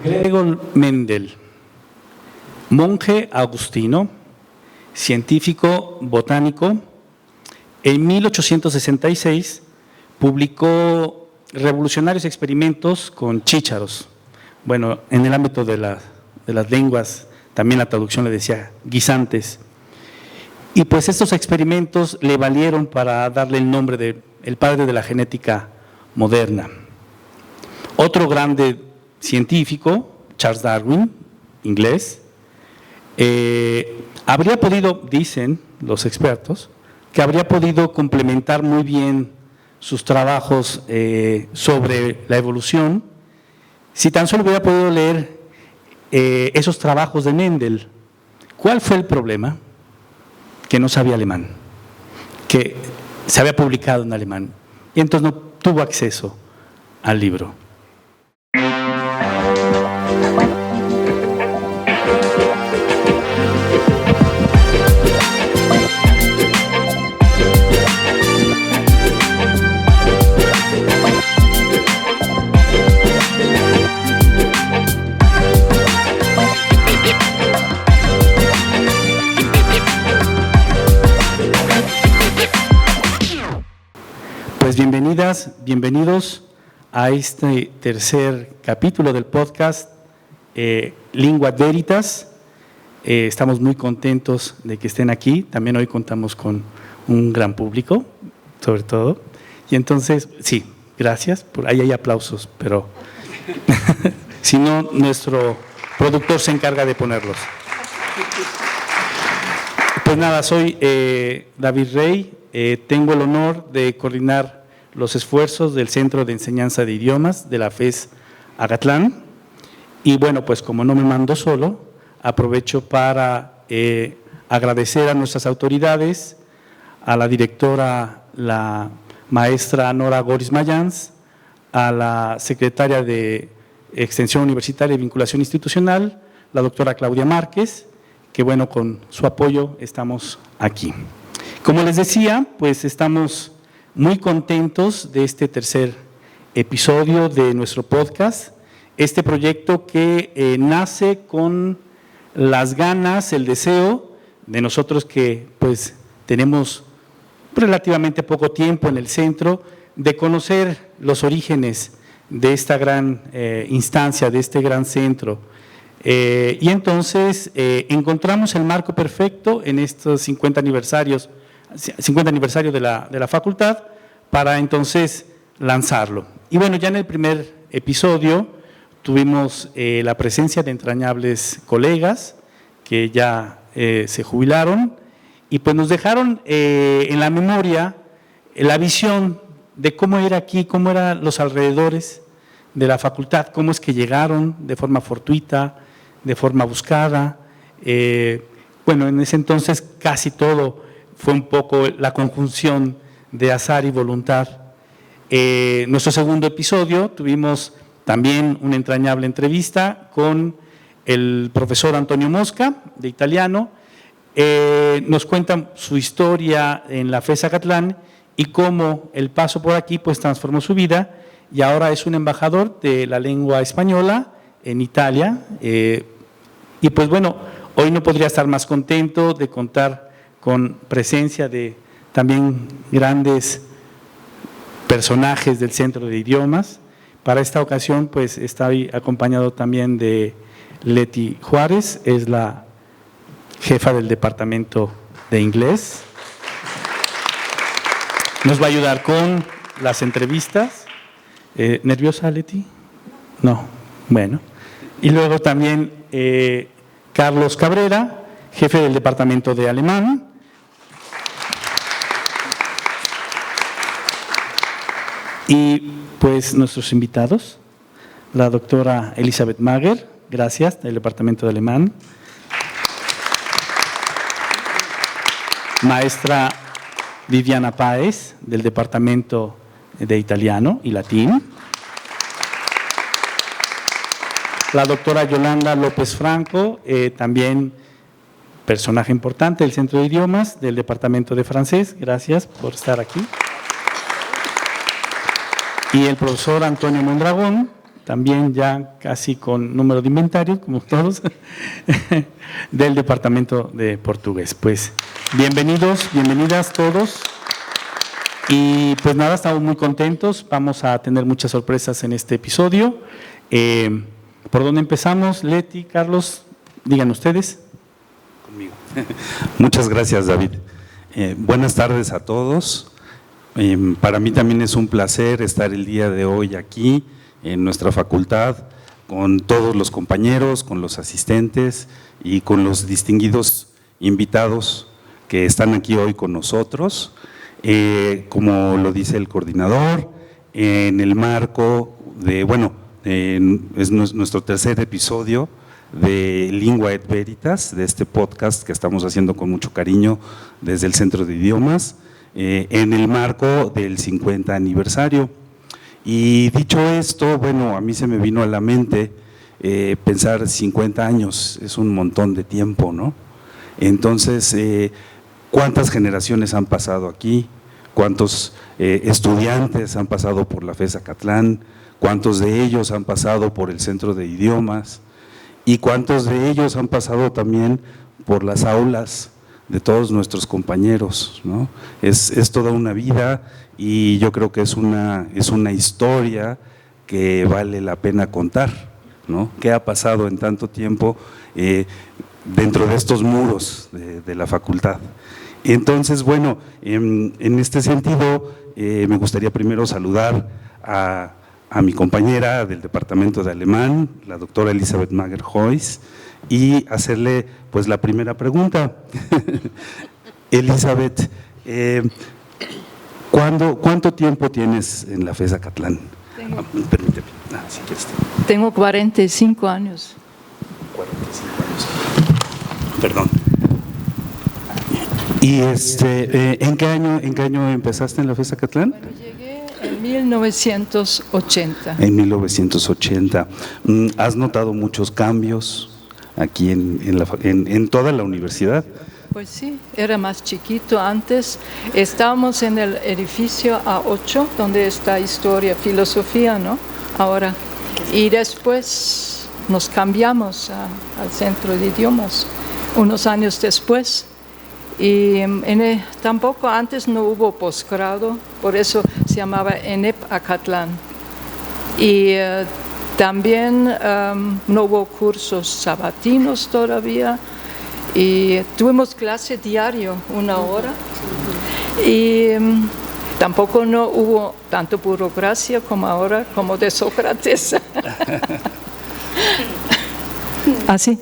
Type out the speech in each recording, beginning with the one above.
Gregor Mendel, monje agustino, científico botánico, en 1866 publicó revolucionarios experimentos con chícharos. Bueno, en el ámbito de las lenguas, también la traducción le decía guisantes. Y pues estos experimentos le valieron para darle el nombre de el padre de la genética moderna. Otro grande científico, Charles Darwin, inglés, habría podido, dicen los expertos, que habría podido complementar muy bien sus trabajos sobre la evolución si tan solo hubiera podido leer esos trabajos de Mendel. ¿Cuál fue el problema? Que no sabía alemán, que se había publicado en alemán y entonces no tuvo acceso al libro. Pues bienvenidas, bienvenidos a este tercer capítulo del podcast Lingua Veritas. Estamos muy contentos de que estén aquí. También hoy contamos con un gran público, sobre todo. Y entonces, sí, gracias. Por ahí hay aplausos, pero si no, nuestro productor se encarga de ponerlos. Pues nada, soy David Rey. Tengo el honor de coordinar los esfuerzos del Centro de Enseñanza de Idiomas de la FES Agatlán. Y bueno, pues como no me mando solo, aprovecho para agradecer a nuestras autoridades, a la directora, la maestra Nora Goris Mayans, a la secretaria de Extensión Universitaria y Vinculación Institucional, la doctora Claudia Márquez, que bueno, con su apoyo estamos aquí. Como les decía, pues estamos muy contentos de este tercer episodio de nuestro podcast, este proyecto que nace con las ganas, el deseo de nosotros que pues tenemos relativamente poco tiempo en el centro, de conocer los orígenes de esta gran instancia, de este gran centro. Y entonces encontramos el marco perfecto en estos 50 aniversario de la facultad para entonces lanzarlo. Y bueno, ya en el primer episodio tuvimos la presencia de entrañables colegas que ya se jubilaron y pues nos dejaron en la memoria la visión de cómo era aquí, cómo eran los alrededores de la facultad, cómo es que llegaron de forma fortuita, de forma buscada. Bueno, en ese entonces casi todo fue un poco la conjunción de azar y voluntad. Nuestro segundo episodio tuvimos también una entrañable entrevista con el profesor Antonio Mosca, de italiano. Nos cuenta su historia en la FES Agatlán y cómo el paso por aquí pues transformó su vida y ahora es un embajador de la lengua española en Italia. Y pues bueno, hoy no podría estar más contento de contar con presencia de también grandes personajes del Centro de Idiomas. Para esta ocasión, pues estoy acompañado también de Leti Juárez, es la jefa del departamento de inglés. Nos va a ayudar con las entrevistas. ¿Nerviosa, Leti? No, bueno. Y luego también Carlos Cabrera, jefe del departamento de alemán. Y pues nuestros invitados, la doctora Elisabeth Mager, gracias, del departamento de alemán. Maestra Viviana Páez, del departamento de italiano y latín. La doctora Yolanda López Franco, también personaje importante del Centro de Idiomas, del departamento de francés, gracias por estar aquí. Y el profesor Antonio Mondragón, también ya casi con número de inventario, como todos, del Departamento de Portugués. Pues bienvenidos, bienvenidas todos. Y pues nada, estamos muy contentos, vamos a tener muchas sorpresas en este episodio. ¿Por dónde empezamos? Leti, Carlos, digan ustedes. Conmigo. Muchas gracias, David. Buenas tardes a todos. Para mí también es un placer estar el día de hoy aquí en nuestra facultad con todos los compañeros, con los asistentes y con los distinguidos invitados que están aquí hoy con nosotros. Como lo dice el coordinador, en el marco de, es nuestro tercer episodio de Lingua et Veritas, de este podcast que estamos haciendo con mucho cariño desde el Centro de Idiomas, en el marco del 50 aniversario. Y dicho esto, a mí se me vino a la mente pensar 50 años, es un montón de tiempo, ¿no? Entonces, ¿cuántas generaciones han pasado aquí? ¿Cuántos estudiantes han pasado por la FES Acatlán? ¿Cuántos de ellos han pasado por el Centro de Idiomas? ¿Y cuántos de ellos han pasado también por las aulas de todos nuestros compañeros, ¿no? Es toda una vida y yo creo que es una historia que vale la pena contar, ¿no? ¿Qué ha pasado en tanto tiempo dentro de estos muros de la facultad? Entonces, en este sentido, me gustaría primero saludar a mi compañera del Departamento de Alemán, la doctora Elisabeth Mager-Heuss, y hacerle pues la primera pregunta. Elisabeth, ¿cuánto tiempo tienes en la FES Acatlán? Permíteme, si quieres. Tengo 45 años. 45 años. Perdón. ¿Y en qué año empezaste en la FES Acatlán? Bueno, llegué en 1980. En 1980. ¿Has notado muchos cambios aquí en toda la universidad? Pues sí, era más chiquito antes. Estábamos en el edificio A8, donde está historia, filosofía, ¿no? Ahora. Y después nos cambiamos al Centro de Idiomas, unos años después. Y tampoco antes no hubo posgrado, por eso se llamaba ENEP Acatlán. Y también no hubo cursos sabatinos todavía, y tuvimos clase diario, 1 hora, y tampoco no hubo tanto burocracia como ahora, como de Sócrates. Así,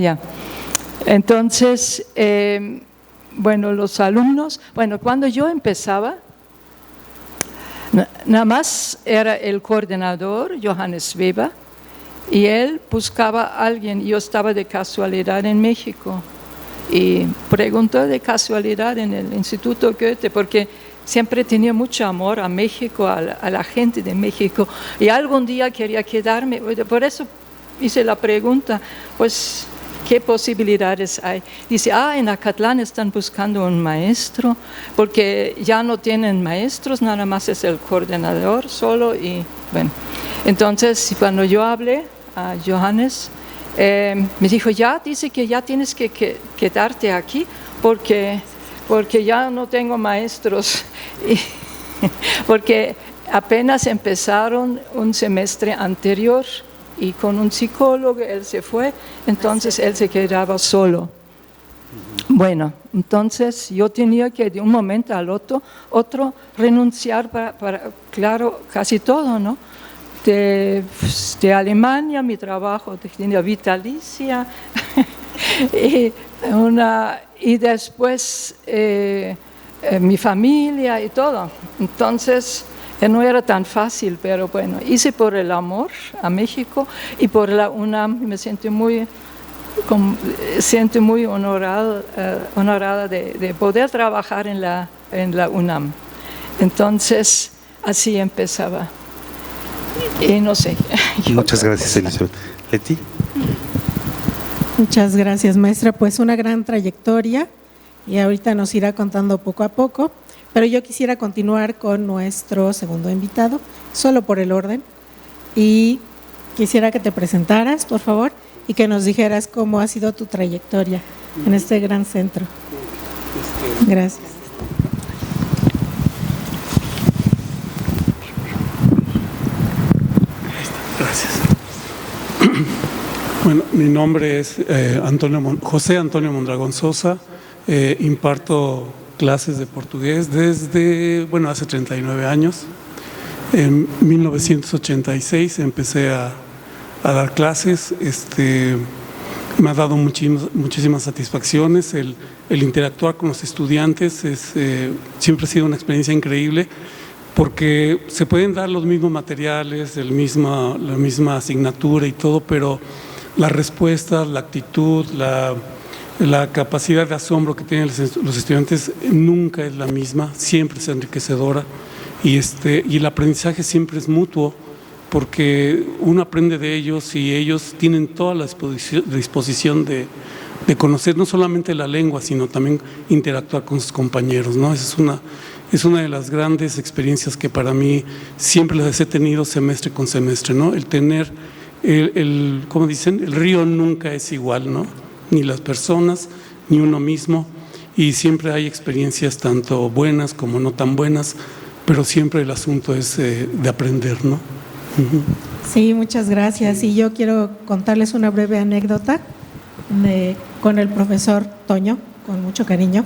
ya. Entonces, los alumnos, cuando yo empezaba, nada más era el coordinador, Johannes Weber, y él buscaba a alguien. Yo estaba de casualidad en México y preguntó de casualidad en el Instituto Goethe, porque siempre tenía mucho amor a México, a la gente de México, y algún día quería quedarme. Por eso hice la pregunta, pues, ¿qué posibilidades hay? Dice, en Acatlán están buscando un maestro, porque ya no tienen maestros, nada más es el coordinador solo. Y entonces cuando yo hablé a Johannes, me dijo, dice que ya tienes que quedarte aquí, porque ya no tengo maestros, porque apenas empezaron un semestre anterior, y con un psicólogo él se fue, entonces él se quedaba solo. Entonces yo tenía que de un momento al otro renunciar para claro, casi todo, ¿no? De Alemania, mi trabajo tenía vitalicia, y después mi familia y todo. Entonces no era tan fácil, pero hice por el amor a México y por la UNAM. Me siento muy honorada de poder trabajar en la UNAM. Entonces, así empezaba. Y no sé. Muchas gracias, Elizabeth. ¿Leti? Muchas gracias, maestra. Pues una gran trayectoria y ahorita nos irá contando poco a poco. Pero yo quisiera continuar con nuestro segundo invitado, solo por el orden. y quisiera que te presentaras, por favor, y que nos dijeras cómo ha sido tu trayectoria en este gran centro. Gracias. Gracias. Bueno, mi nombre es José Antonio Mondragón Sosa. Imparto clases de portugués desde, hace 39 años. En 1986 empecé a dar clases. Me ha dado muchísimas satisfacciones. El interactuar con los estudiantes siempre ha sido una experiencia increíble, porque se pueden dar los mismos materiales, la misma asignatura y todo, pero la respuesta, la actitud, la capacidad de asombro que tienen los estudiantes nunca es la misma, siempre es enriquecedora, y el aprendizaje siempre es mutuo, porque uno aprende de ellos y ellos tienen toda la disposición de conocer no solamente la lengua, sino también interactuar con sus compañeros, ¿no? Es una de las grandes experiencias que para mí siempre las he tenido semestre con semestre, ¿no? El tener, como dicen, el río nunca es igual, ¿no? Ni las personas, ni uno mismo, y siempre hay experiencias tanto buenas como no tan buenas, pero siempre el asunto es de aprender, ¿no? Sí, muchas gracias. Y yo quiero contarles una breve anécdota con el profesor Toño, con mucho cariño,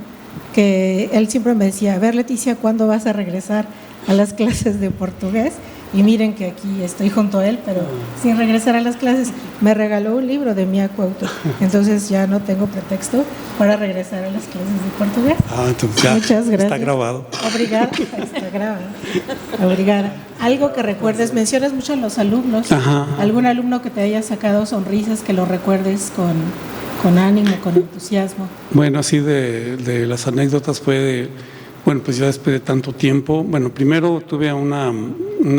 que él siempre me decía: a ver, Leticia, ¿cuándo vas a regresar a las clases de portugués? Y miren que aquí estoy junto a él, pero sin regresar a las clases. Me regaló un libro de Mia Couto, entonces ya no tengo pretexto para regresar a las clases de portugués. Entonces ya muchas gracias. Está grabado. Obrigada, está grabado. Obrigada. Algo que recuerdes, mencionas mucho a los alumnos. Ajá. ¿Algún alumno que te haya sacado sonrisas, que lo recuerdes con ánimo, con entusiasmo? Bueno, así de las anécdotas fue pues ya después de tanto tiempo. Bueno, primero tuve a una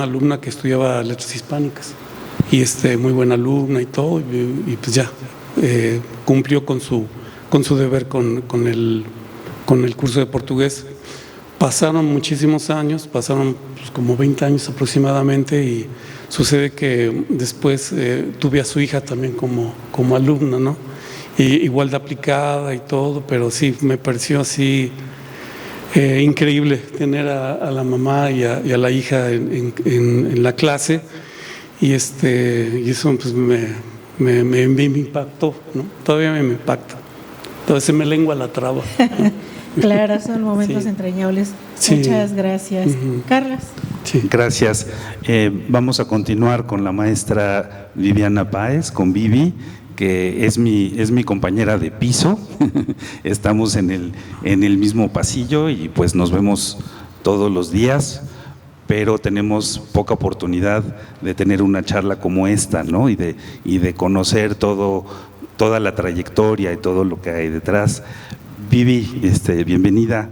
alumna que estudiaba letras hispánicas y muy buena alumna y todo, y pues ya cumplió con su deber con el curso de portugués. Pasaron muchísimos años, pasaron pues como 20 años aproximadamente, y sucede que después tuve a su hija también como alumna, ¿no? Y igual de aplicada y todo, pero sí, me pareció así increíble tener a la mamá y a la hija en la clase, y eso pues me impactó, ¿no? Todavía me impacta, todavía se me lengua la traba. Claro, son momentos entrañables. Sí. Muchas gracias. Carlos. Sí. Gracias. Vamos a continuar con la maestra Viviana Páez, con Vivi, que es mi compañera de piso. Estamos en el mismo pasillo y pues nos vemos todos los días, pero tenemos poca oportunidad de tener una charla como esta, ¿no? Y de conocer toda la trayectoria y todo lo que hay detrás. Vivi, bienvenida.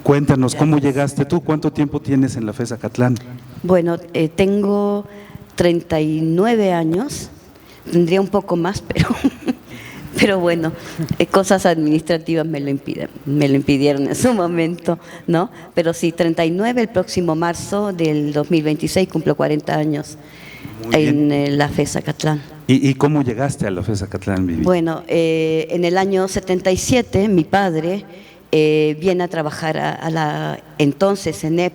Cuéntanos, ¿cómo llegaste tú? ¿Cuánto tiempo tienes en la FES Acatlán? Bueno, tengo 39 años. Tendría un poco más, pero bueno, cosas administrativas me lo impidieron en su momento, ¿no? Pero sí, 39, el próximo marzo del 2026 cumplo 40 años en la FES Acatlán. ¿Y cómo llegaste a la FES Acatlán, Vivi? Bueno, en el año 77 mi padre viene a trabajar a la entonces ENEP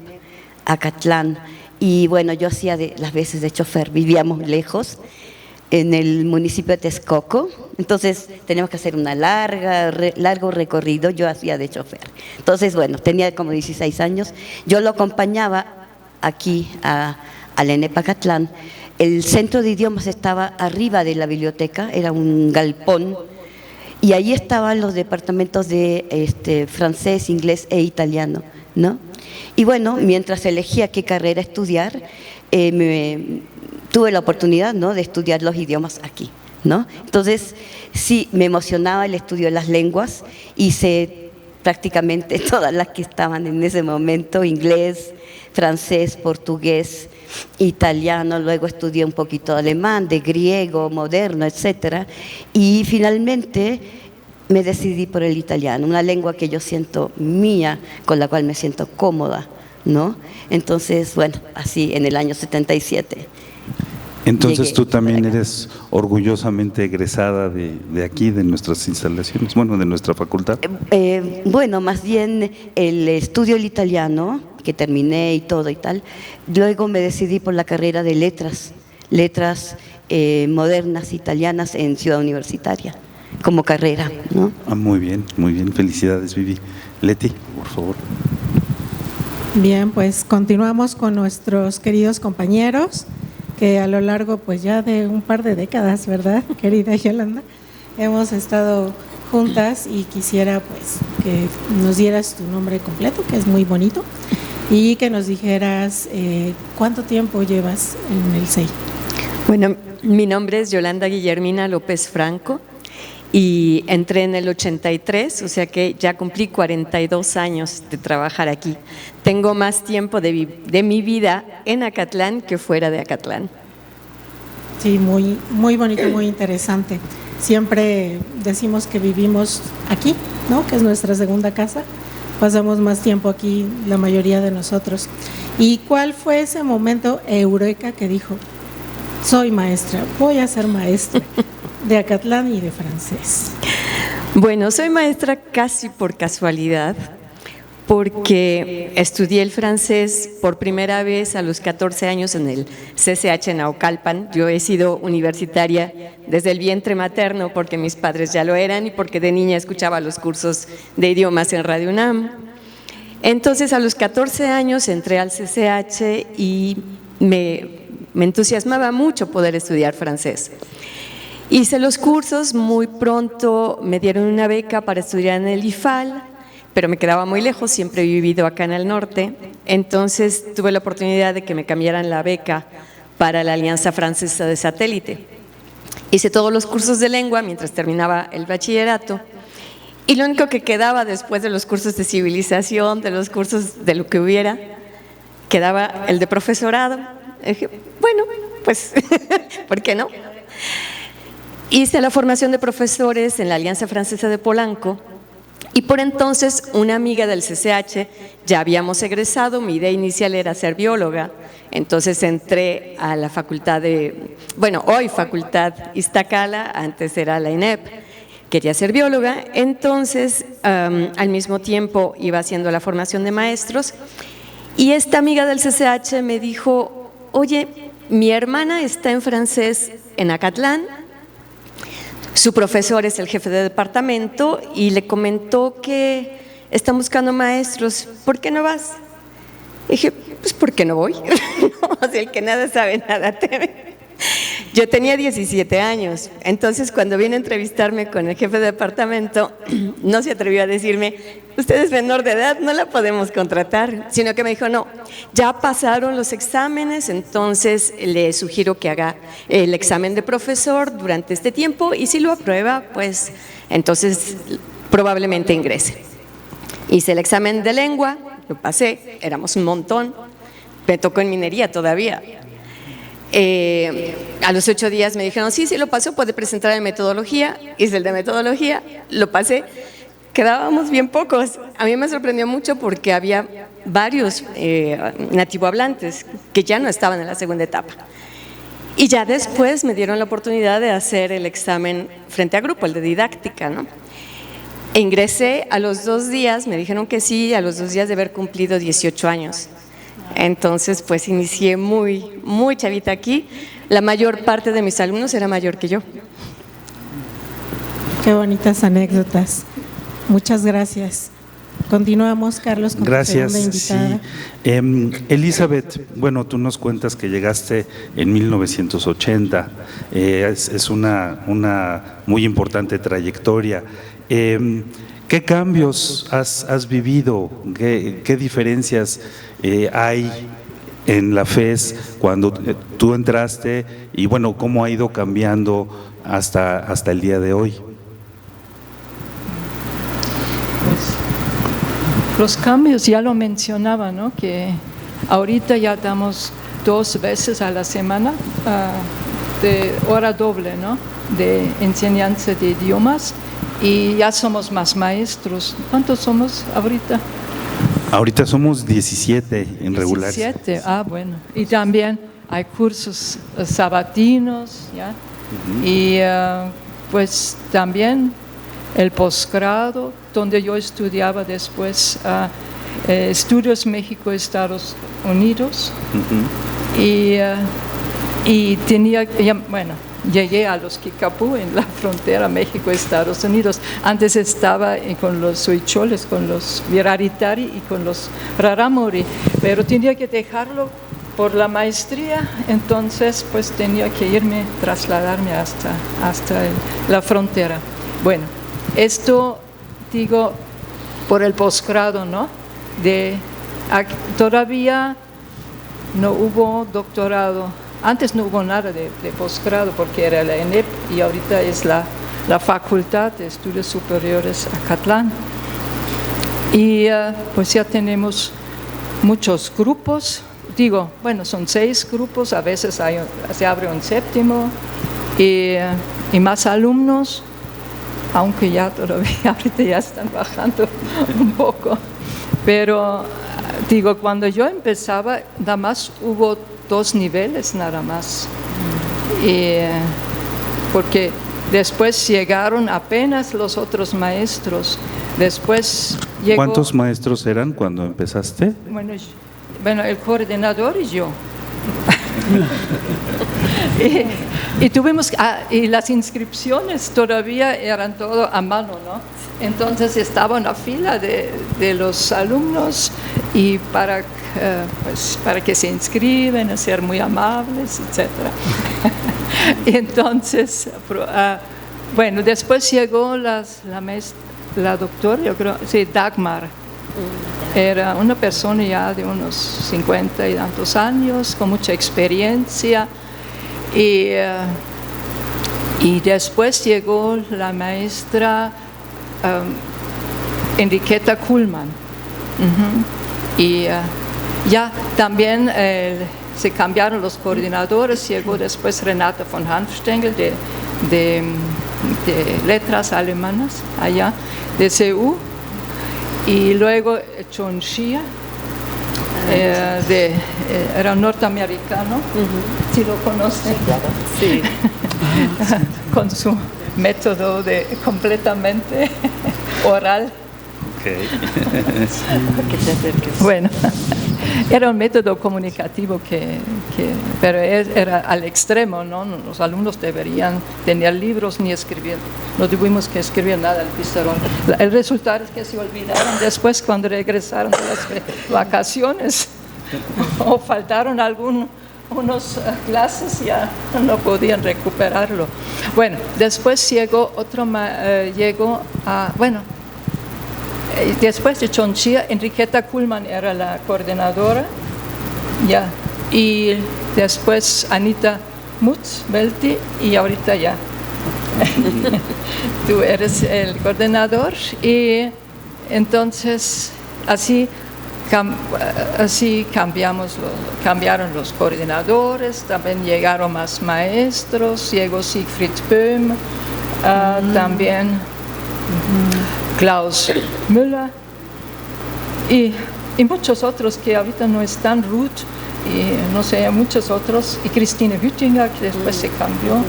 Acatlán, y bueno, yo hacía las veces de chofer, vivíamos lejos, en el municipio de Texcoco, entonces teníamos que hacer una largo recorrido, yo hacía de chofer. Entonces, bueno, tenía como 16 años, yo lo acompañaba aquí a la ENEP Acatlán. El centro de idiomas estaba arriba de la biblioteca, era un galpón, y ahí estaban los departamentos de francés, inglés e italiano, ¿no? Y bueno, mientras elegía qué carrera estudiar, tuve la oportunidad, ¿no?, de estudiar los idiomas aquí, ¿no? Entonces, sí, me emocionaba el estudio de las lenguas, hice prácticamente todas las que estaban en ese momento: inglés, francés, portugués, italiano, luego estudié un poquito de alemán, de griego, moderno, etcétera, y finalmente me decidí por el italiano, una lengua que yo siento mía, con la cual me siento cómoda, ¿no? Entonces, bueno, así en el año 77 Entonces llegué tú también para acá. eres orgullosamente egresada de aquí, de nuestras instalaciones, bueno, de nuestra facultad. Bueno, más bien el estudio el italiano, que terminé y todo y tal, luego me decidí por la carrera de letras modernas italianas en Ciudad Universitaria, como carrera, ¿no? Muy bien, felicidades, Vivi. Leti, por favor. Bien, pues continuamos con nuestros queridos compañeros que a lo largo pues ya de un par de décadas, ¿verdad, querida Yolanda? Hemos estado juntas y quisiera pues que nos dieras tu nombre completo, que es muy bonito, y que nos dijeras cuánto tiempo llevas en el CEI. Bueno, mi nombre es Yolanda Guillermina López Franco y entré en el 83, o sea que ya cumplí 42 años de trabajar aquí. Tengo más tiempo de mi vida en Acatlán que fuera de Acatlán. Sí, muy, muy bonito, muy interesante. Siempre decimos que vivimos aquí, ¿no? Que es nuestra segunda casa. Pasamos más tiempo aquí la mayoría de nosotros. ¿Y cuál fue ese momento eureka que dijo, soy maestra, voy a ser maestra de Acatlán y de francés? Bueno, soy maestra casi por casualidad, porque estudié el francés por primera vez a los 14 años en el CCH en Naucalpan. Yo he sido universitaria desde el vientre materno porque mis padres ya lo eran y porque de niña escuchaba los cursos de idiomas en Radio UNAM. Entonces a los 14 años entré al CCH y me entusiasmaba mucho poder estudiar francés. Hice los cursos, muy pronto me dieron una beca para estudiar en el IFAL, pero me quedaba muy lejos, siempre he vivido acá en el norte, entonces tuve la oportunidad de que me cambiaran la beca para la Alianza Francesa de Satélite. Hice todos los cursos de lengua mientras terminaba el bachillerato y lo único que quedaba después de los cursos de civilización, de los cursos de lo que hubiera, quedaba el de profesorado. Y dije, bueno, pues, ¿por qué no? Hice la formación de profesores en la Alianza Francesa de Polanco y por entonces una amiga del CCH, ya habíamos egresado, mi idea inicial era ser bióloga, entonces entré a la facultad hoy Facultad Iztacala, antes era la INEP, quería ser bióloga, entonces al mismo tiempo iba haciendo la formación de maestros y esta amiga del CCH me dijo, oye, mi hermana está en francés en Acatlán, su profesor es el jefe de departamento y le comentó que están buscando maestros, ¿por qué no vas? Y dije, pues ¿por qué no voy? O sea, el que nada sabe, nada teme. Yo tenía 17 años, entonces cuando vine a entrevistarme con el jefe de departamento, no se atrevió a decirme, usted es menor de edad, no la podemos contratar, sino que me dijo, no, ya pasaron los exámenes, entonces le sugiero que haga el examen de profesor durante este tiempo y si lo aprueba, pues entonces probablemente ingrese. Hice el examen de lengua, lo pasé, éramos un montón, me tocó en minería todavía. A los 8 días me dijeron, sí, lo pasó, puede presentar en metodología, hice el de metodología, lo pasé, quedábamos bien pocos. A mí me sorprendió mucho porque había varios nativohablantes que ya no estaban en la segunda etapa. Y ya después me dieron la oportunidad de hacer el examen frente a grupo, el de didáctica, ¿no? E ingresé a los 2 días, me dijeron que sí, a los 2 días de haber cumplido 18 años. Entonces, pues inicié muy chavita aquí. La mayor parte de mis alumnos era mayor que yo. Qué bonitas anécdotas. Muchas gracias. Continuamos, Carlos, con Gracias, tu segunda invitada. sí. Elizabeth, bueno, tú nos cuentas que llegaste en 1980. Es una muy importante trayectoria. ¿Qué cambios has vivido? ¿Qué diferencias hay en la FES cuando tú entraste y bueno, cómo ha ido cambiando hasta el día de hoy? Los cambios ya lo mencionaba, ¿no? Que ahorita ya damos 2 veces a la semana de hora doble, ¿no? De enseñanza de idiomas y ya somos más maestros. ¿Cuántos somos ahorita? Ahorita somos 17 en regulares. 17, bueno. Y también hay cursos sabatinos, ¿ya? Y pues también el posgrado, donde yo estudiaba después Estudios México-Estados Unidos. Y tenía, bueno, llegué a los Kikapú en la frontera México-Estados Unidos. Antes estaba con los huicholes, con los Viraritari y con los Raramuri, pero tenía que dejarlo por la maestría, entonces pues tenía que trasladarme hasta la frontera. Bueno, esto digo por el posgrado, ¿no? Todavía no hubo doctorado. Antes no hubo nada de posgrado porque era la ENEP y ahorita es la Facultad de Estudios Superiores Acatlán. Y pues ya tenemos muchos grupos, bueno, son 6 grupos, a veces se abre un 7º y más alumnos, aunque ya todavía ahorita ya están bajando un poco. Pero cuando yo empezaba, nada más hubo 2 niveles nada más, porque después llegaron apenas los otros maestros. Después llegó, ¿cuántos maestros eran cuando empezaste? Bueno, el coordinador y yo. y tuvimos, y las inscripciones todavía eran todo a mano, ¿no? Entonces estaba una fila de los alumnos y para que se inscriben, a ser muy amables, etc. Y entonces, bueno, después llegó la doctora, yo creo, sí, Dagmar. Era una persona ya de unos 50 y tantos años, con mucha experiencia. Y después llegó la maestra Enriqueta Kuhlmann. Y ya también se cambiaron los coordinadores, llegó después Renata von Hanfstengel de letras alemanas, allá, de CEU, y luego John Shea, era norteamericano, ¿sí lo conocen? Sí. Con su método completamente oral. Okay. Bueno, era un método comunicativo pero era al extremo, ¿no? Los alumnos deberían tener libros ni escribir, no tuvimos que escribir nada al pizarrón. El resultado es que se olvidaron después cuando regresaron de las vacaciones o faltaron unas clases, ya no podían recuperarlo. Bueno, después llegó después de Chonchía, Enriqueta Kuhlmann era la coordinadora, ya, y después Anita Mutz-Belti, y ahorita ya. Tú eres el coordinador, y entonces así cambiaron los coordinadores, también llegaron más maestros, llegó Siegfried Böhm, también Klaus Müller y muchos otros que ahorita no están, Ruth y no sé, muchos otros, y Christine Hüttinger, que después se cambió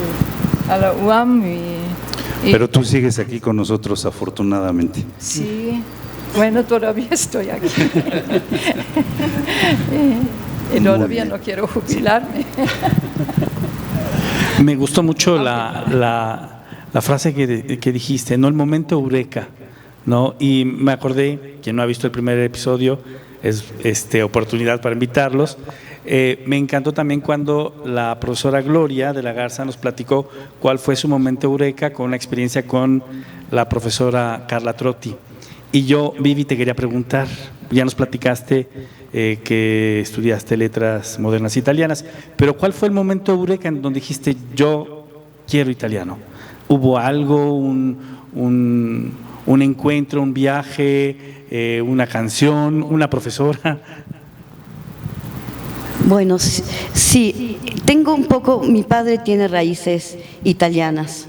a la UAM. Pero tú sigues aquí con nosotros, afortunadamente. Sí, bueno, todavía estoy aquí. Y todavía no quiero jubilarme. Me gustó mucho la frase que dijiste, ¿no? El momento eureka, ¿no? Y me acordé, quien no ha visto el primer episodio, es oportunidad para invitarlos. Me encantó también cuando la profesora Gloria de la Garza nos platicó cuál fue su momento eureka con una experiencia con la profesora Carla Trotti. Y yo, Vivi, te quería preguntar, ya nos platicaste que estudiaste letras modernas italianas, pero ¿cuál fue el momento eureka en donde dijiste, yo quiero italiano? ¿Hubo algo, un encuentro, un viaje, una canción, una profesora? Bueno, sí, tengo un poco, mi padre tiene raíces italianas,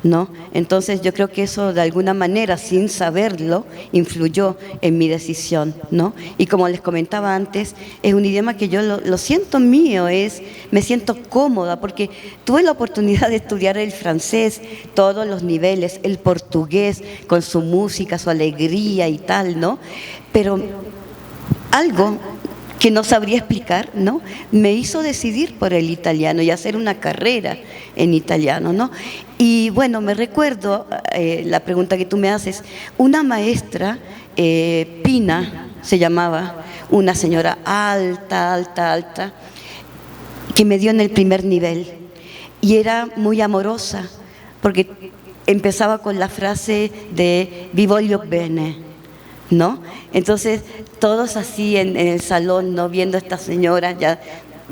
¿no? Entonces yo creo que eso de alguna manera, sin saberlo, influyó en mi decisión, ¿no? Y como les comentaba antes, es un idioma que yo lo siento mío, me siento cómoda porque tuve la oportunidad de estudiar el francés, todos los niveles, el portugués, con su música, su alegría y tal, ¿no? Pero algo que no sabría explicar, ¿no? Me hizo decidir por el italiano y hacer una carrera en italiano, ¿no? Y bueno, me recuerdo la pregunta que tú me haces, una maestra, Pina se llamaba, una señora alta, que me dio en el primer nivel y era muy amorosa porque empezaba con la frase de "vi voglio bene", ¿no? Entonces, todos así en el salón, ¿no? Viendo a esta señora, ya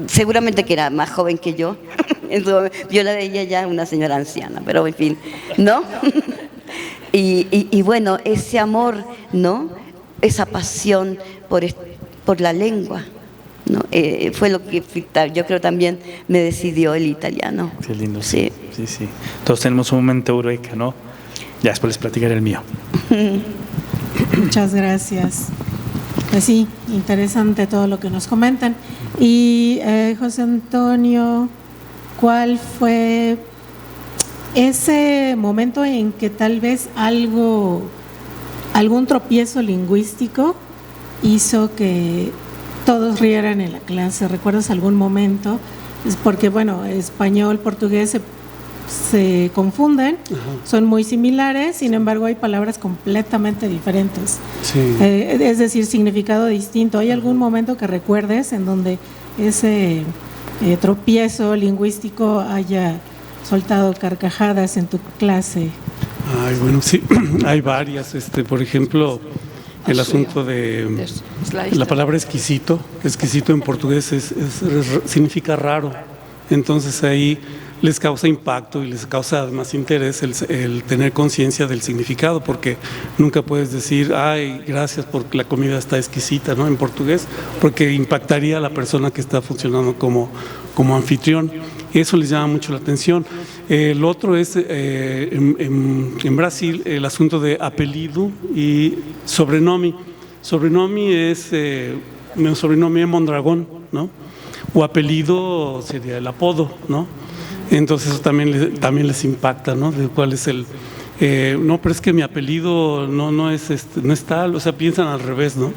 seguramente que era más joven que yo, yo la veía ya una señora anciana, pero en fin, ¿no? Y bueno, ese amor, ¿no? Esa pasión por la lengua, ¿no? Fue lo que yo creo también me decidió el italiano. Qué lindo, sí. Sí. Todos tenemos un momento eureka, ¿no? Ya después les platicaré el mío. Muchas gracias. Pues sí, interesante todo lo que nos comentan. Y José Antonio, ¿cuál fue ese momento en que tal vez algún tropiezo lingüístico hizo que todos rieran en la clase? ¿Recuerdas algún momento? Es porque, bueno, español, portugués se confunden, son muy similares, sin embargo hay palabras completamente diferentes, Sí. Es decir, significado distinto. ¿Hay algún momento que recuerdes en donde ese tropiezo lingüístico haya soltado carcajadas en tu clase? Ay, bueno, sí, hay varias. Por ejemplo, el asunto de la palabra exquisito en portugués significa raro. Entonces ahí les causa impacto y les causa más interés el tener conciencia del significado, porque nunca puedes decir, ay, gracias porque la comida está exquisita, ¿no? En portugués, porque impactaría a la persona que está funcionando como anfitrión. Eso les llama mucho la atención. El otro es, en Brasil, el asunto de apelido y sobrenome. Sobrenome es, mi sobrenome es Mondragón, ¿no? O apellido sería el apodo, ¿no? Entonces eso también les impacta, ¿no? De cuál es el... no, pero es que mi apellido no es tal, o sea, piensan al revés, ¿no?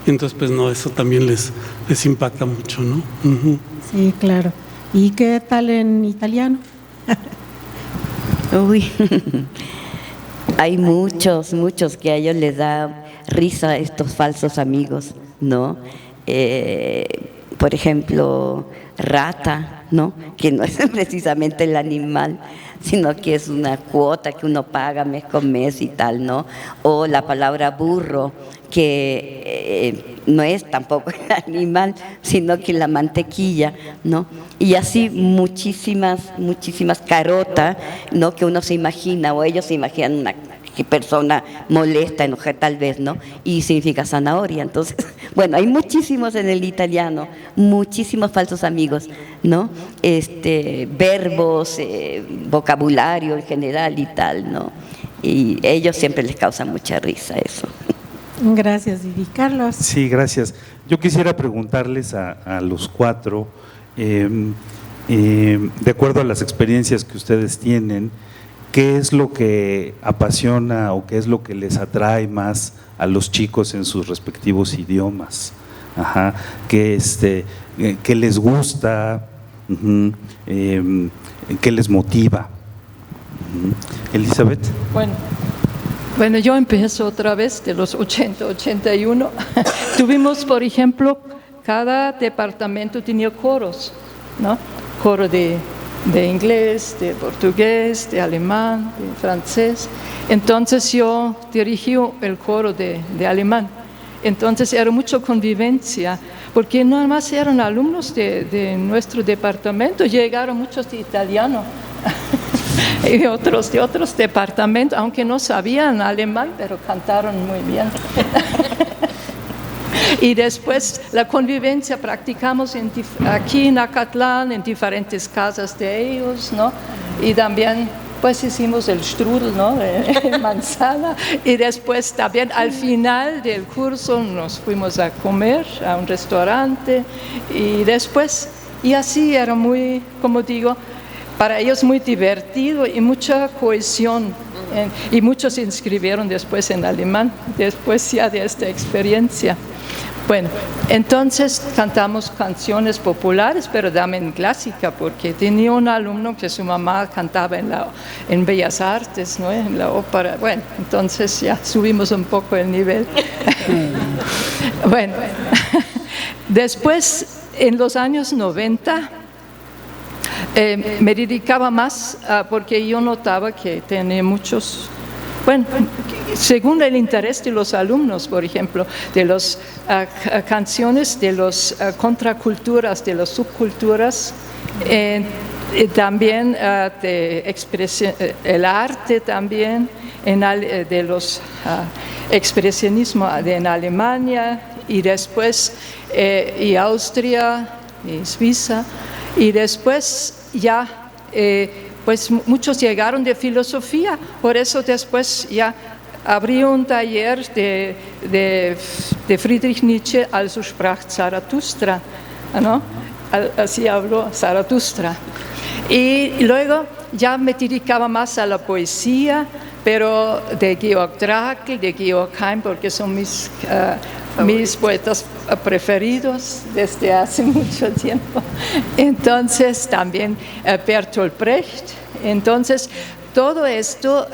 Entonces, pues no, eso también les impacta mucho, ¿no? Uh-huh. Sí, claro. ¿Y qué tal en italiano? Uy, hay muchos que a ellos les da risa estos falsos amigos, ¿no? Por ejemplo, rata, ¿no? Que no es precisamente el animal, sino que es una cuota que uno paga mes con mes y tal, ¿no? O la palabra burro, que no es tampoco el animal, sino que la mantequilla, ¿no? Y así muchísimas carotas, ¿no? Que uno se imagina, o ellos se imaginan una persona molesta, enojada tal vez, ¿no? Y significa zanahoria. Entonces, bueno, hay muchísimos en el italiano, muchísimos falsos amigos, ¿no? Verbos, vocabulario en general y tal, ¿no? Y ellos siempre les causa mucha risa eso. Gracias, Vivi. Carlos. Sí, gracias. Yo quisiera preguntarles a los cuatro, de acuerdo a las experiencias que ustedes tienen, ¿qué es lo que apasiona o qué es lo que les atrae más a los chicos en sus respectivos idiomas? Ajá. ¿Qué les gusta? ¿Qué les motiva? Elizabeth. Bueno, yo empiezo otra vez de los 80, 81. Tuvimos, por ejemplo, cada departamento tenía coros, ¿no? Coro de inglés, de portugués, de alemán, de francés. Entonces yo dirigí el coro de alemán. Entonces era mucha convivencia, porque nada más eran alumnos de nuestro departamento, llegaron muchos de italiano y otros de otros departamentos, aunque no sabían alemán, pero cantaron muy bien. Y después la convivencia practicamos aquí en Acatlán, en diferentes casas de ellos, ¿no? Y también pues hicimos el strudel, ¿no? De manzana, y después también al final del curso nos fuimos a comer a un restaurante, y después, y así era muy, como digo, para ellos muy divertido y mucha cohesión, y muchos se inscribieron después en alemán, después ya de esta experiencia. Bueno, entonces cantamos canciones populares, pero también clásica, porque tenía un alumno que su mamá cantaba en Bellas Artes, ¿no? En la ópera. Bueno, entonces ya subimos un poco el nivel. Bueno, después, en los años 90, me dedicaba más porque yo notaba que tenía muchos, bueno, según el interés de los alumnos, por ejemplo, de las canciones de las contraculturas, de las subculturas, también de expresión, el arte también, de los expresionismo en Alemania y después y Austria y Suiza, y después ya pues muchos llegaron de filosofía, por eso después ya abrió un taller de Friedrich Nietzsche, also sprach Zarathustra, ¿no? Así habló Zarathustra. Y luego ya me dedicaba más a la poesía, pero de Georg Trakl, de Georg Heym, porque son mis poetas preferidos desde hace mucho tiempo. Entonces también Bertolt Brecht. Entonces todo esto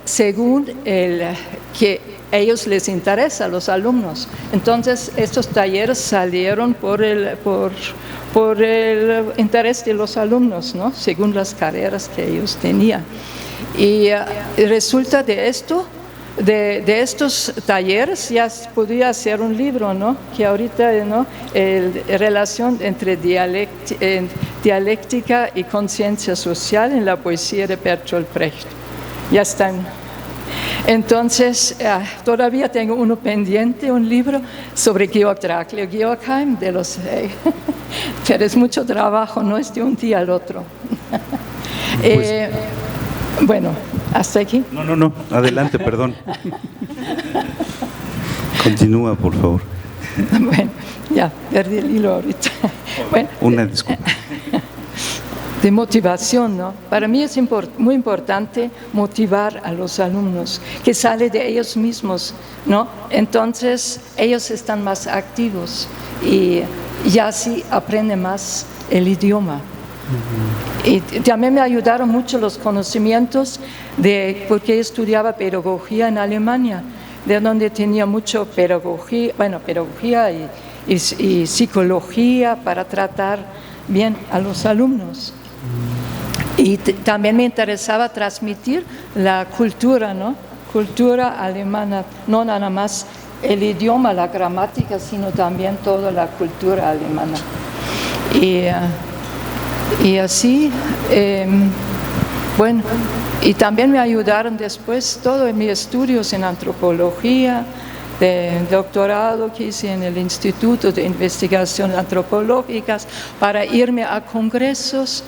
según que a ellos les interesa, a los alumnos. Entonces estos talleres salieron por el interés de los alumnos, ¿no? Según las carreras que ellos tenían. Y resulta de esto, de estos talleres ya podía hacer un libro, ¿no? Que ahorita, ¿no? Relación entre dialéctica y conciencia social en la poesía de Bertolt Brecht. Ya están. Entonces, todavía tengo uno pendiente, un libro sobre Georg Trakl y Georg Heym, pero es mucho trabajo, no es de un día al otro. Bueno, hasta aquí. No, adelante, perdón. Continúa, por favor. Bueno, ya, perdí el hilo ahorita. Bueno, una disculpa. De motivación, ¿no? Para mí es muy importante motivar a los alumnos, que sale de ellos mismos, ¿no? Entonces, ellos están más activos y así aprenden más el idioma. Y también me ayudaron mucho los conocimientos porque estudiaba pedagogía en Alemania, de donde tenía mucho pedagogía y psicología para tratar bien a los alumnos. Y también me interesaba transmitir la cultura, ¿no? Cultura alemana, no nada más el idioma, la gramática, sino también toda la cultura alemana. Y así, bueno, y también me ayudaron después todos mis estudios en antropología, de doctorado que hice en el Instituto de Investigaciones Antropológicas, para irme a congresos,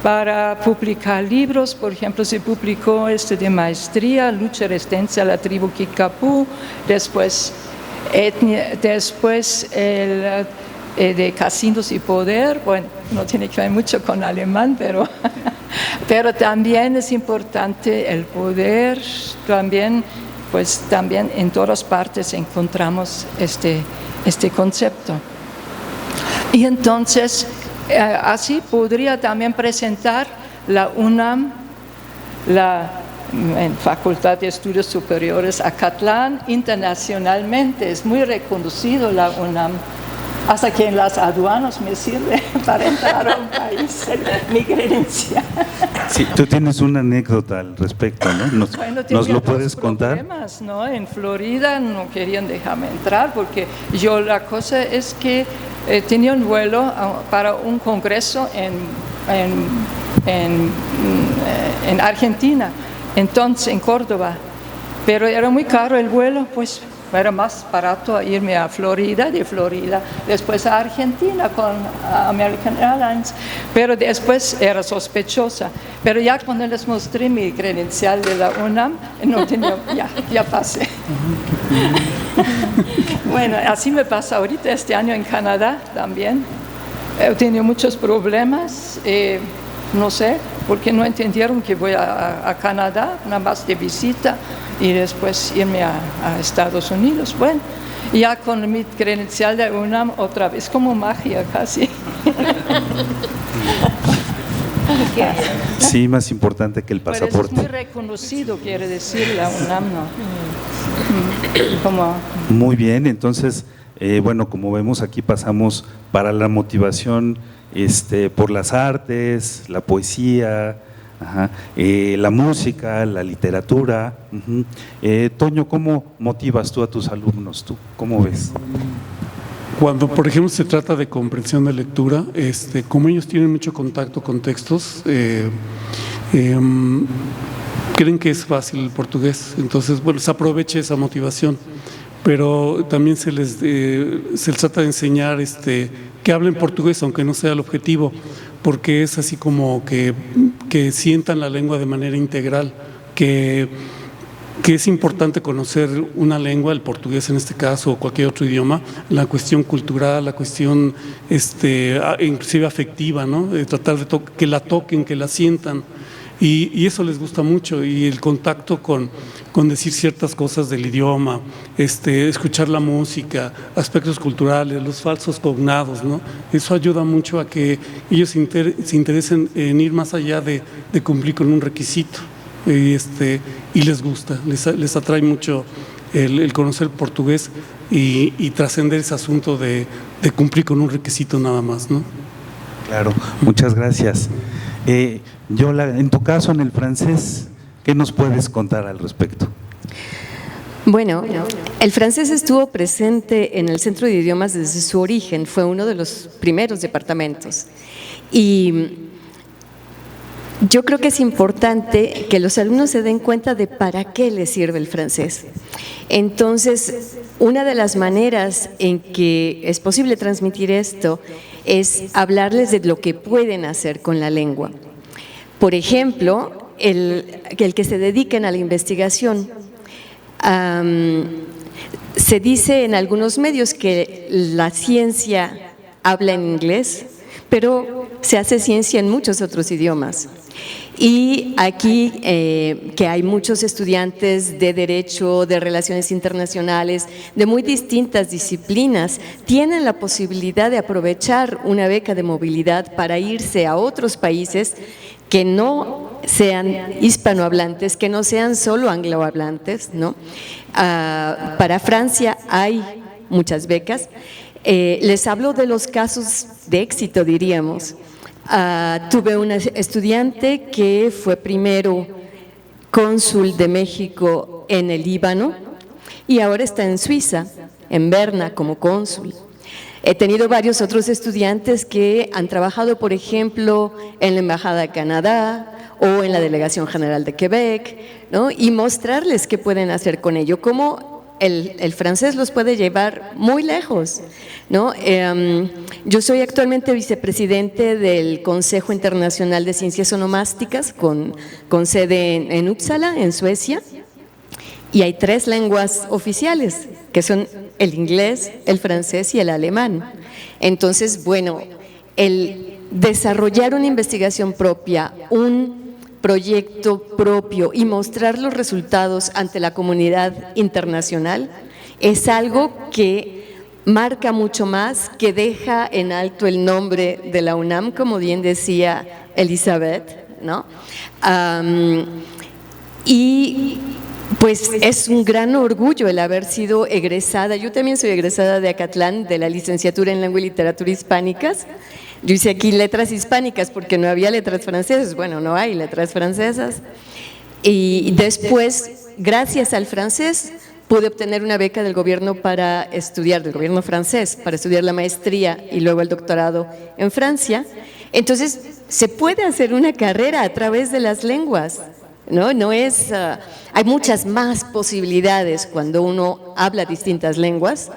para publicar libros. Por ejemplo, se publicó de maestría, Lucha y Resistencia a la tribu Kickapoo, después el de Casinos y Poder. Bueno, no tiene que ver mucho con alemán, pero también es importante el poder, también en todas partes encontramos este concepto. Y entonces, así podría también presentar la UNAM, en Facultad de Estudios Superiores Acatlán, internacionalmente. Es muy reconocido la UNAM. Hasta que en las aduanas me sirve para entrar a un país mi credencial. Sí, tú tienes una anécdota al respecto, ¿no? ¿Nos lo puedes contar? ¿No? En Florida no querían dejarme entrar porque la cosa es que tenía un vuelo para un congreso en Argentina, entonces en Córdoba, pero era muy caro el vuelo, pues era más barato irme a Florida, de Florida, después a Argentina con American Airlines, pero después era sospechosa. Pero ya cuando les mostré mi credencial de la UNAM, no tenía, ya pasé. Bueno, así me pasa ahorita este año en Canadá también. He tenido muchos problemas, no sé, porque no entendieron que voy a Canadá, nada más de visita, y después irme a Estados Unidos. Bueno, ya con mi credencial de UNAM otra vez, como magia casi. Sí, más importante que el pasaporte. Pero es muy reconocido, quiere decir la UNAM, ¿no? Como... Muy bien, entonces, bueno, como vemos aquí pasamos para la motivación por las artes, la poesía, la música, la literatura. Toño, ¿cómo motivas tú a tus alumnos? ¿Tú cómo ves? Cuando, por ejemplo, se trata de comprensión de lectura, como ellos tienen mucho contacto con textos, creen que es fácil el portugués, entonces, bueno, se aprovecha esa motivación, pero también se les trata de enseñar que hablen portugués, aunque no sea el objetivo, porque es así como que sientan la lengua de manera integral, que es importante conocer una lengua, el portugués en este caso, o cualquier otro idioma, la cuestión cultural, la cuestión inclusive afectiva, ¿no? Tratar de que la toquen, que la sientan, y eso les gusta mucho, y el contacto con decir ciertas cosas del idioma, escuchar la música, aspectos culturales, los falsos cognados, ¿no? Eso ayuda mucho a que ellos se interesen en ir más allá de cumplir con un requisito. Y les gusta, les atrae mucho el conocer portugués y trascender ese asunto de cumplir con un requisito nada más, ¿no? Claro, muchas gracias. Yola, en tu caso, en el francés, ¿qué nos puedes contar al respecto? Bueno, el francés estuvo presente en el Centro de Idiomas desde su origen, fue uno de los primeros departamentos. Y yo creo que es importante que los alumnos se den cuenta de para qué les sirve el francés. Entonces, una de las maneras en que es posible transmitir esto es hablarles de lo que pueden hacer con la lengua. Por ejemplo, el que se dediquen a la investigación. Se dice en algunos medios que la ciencia habla en inglés, pero se hace ciencia en muchos otros idiomas. Y aquí que hay muchos estudiantes de Derecho, de Relaciones Internacionales, de muy distintas disciplinas, tienen la posibilidad de aprovechar una beca de movilidad para irse a otros países que no sean hispanohablantes, que no sean solo anglohablantes, ¿no? Para Francia hay muchas becas. Les hablo de los casos de éxito, diríamos. Tuve una estudiante que fue primero cónsul de México en el Líbano y ahora está en Suiza, en Berna, como cónsul. He tenido varios otros estudiantes que han trabajado, por ejemplo, en la Embajada de Canadá o en la Delegación General de Quebec, ¿no? Y mostrarles qué pueden hacer con ello, cómo el francés los puede llevar muy lejos, ¿no? Yo soy actualmente vicepresidente del Consejo Internacional de Ciencias Onomásticas con sede en Uppsala, en Suecia, y hay 3 lenguas oficiales, que son el inglés, el francés y el alemán. Entonces, bueno, el desarrollar una investigación propia, un proyecto propio y mostrar los resultados ante la comunidad internacional es algo que marca mucho más, que deja en alto el nombre de la UNAM, como bien decía Elizabeth, ¿no? Y pues es un gran orgullo el haber sido egresada. Yo también soy egresada de Acatlán, de la licenciatura en Lengua y Literatura Hispánicas. Yo hice aquí letras hispánicas porque no había letras francesas. Bueno, no hay letras francesas. Y después, gracias al francés, pude obtener una beca del gobierno para estudiar, del gobierno francés, para estudiar la maestría y luego el doctorado en Francia. Entonces, se puede hacer una carrera a través de las lenguas. ¿no? No es, hay muchas más posibilidades cuando uno habla distintas lenguas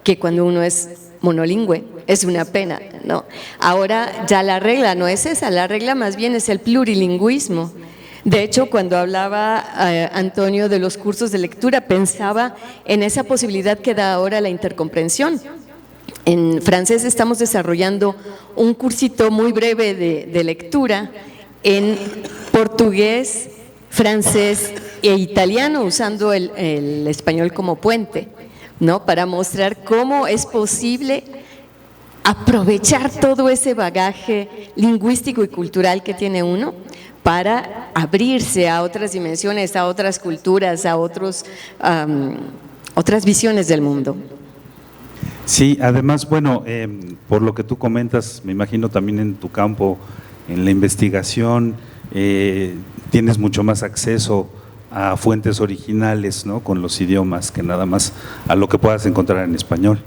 que cuando uno es monolingüe. Es una pena, ¿no? Ahora ya la regla no es esa, la regla más bien es el plurilingüismo. De hecho, cuando hablaba Antonio de los cursos de lectura, pensaba en esa posibilidad que da ahora la intercomprensión. En francés estamos desarrollando un cursito muy breve de lectura en portugués, francés e italiano, usando el español como puente, ¿no? Para mostrar cómo es posible aprovechar todo ese bagaje lingüístico y cultural que tiene uno para abrirse a otras dimensiones, a otras culturas, a otras visiones del mundo. Sí, además, bueno, por lo que tú comentas, me imagino también en tu campo, en la investigación, tienes mucho más acceso a fuentes originales, ¿no? Con los idiomas, que nada más a lo que puedas encontrar en español.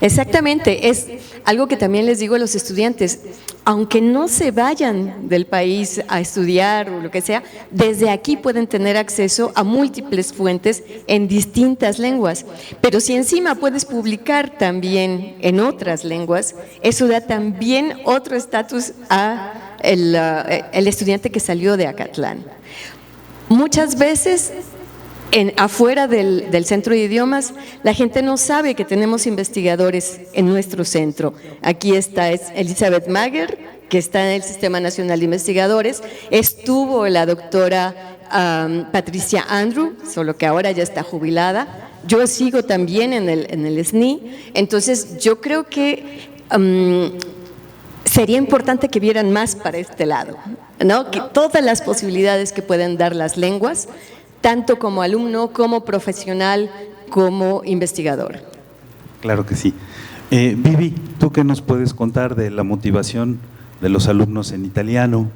Exactamente, es algo que también les digo a los estudiantes, aunque no se vayan del país a estudiar o lo que sea, desde aquí pueden tener acceso a múltiples fuentes en distintas lenguas, pero si encima puedes publicar también en otras lenguas, eso da también otro estatus a el estudiante que salió de Acatlán. Muchas veces afuera del centro de idiomas, la gente no sabe que tenemos investigadores en nuestro centro. Aquí está Elizabeth Mager, que está en el Sistema Nacional de Investigadores. Estuvo la doctora Patricia Andrew, solo que ahora ya está jubilada. Yo sigo también en el SNI. Entonces, yo creo que sería importante que vieran más para este lado, ¿no? Que todas las posibilidades que pueden dar las lenguas, tanto como alumno, como profesional, como investigador. Claro que sí. Vivi, ¿tú qué nos puedes contar de la motivación de los alumnos en italiano?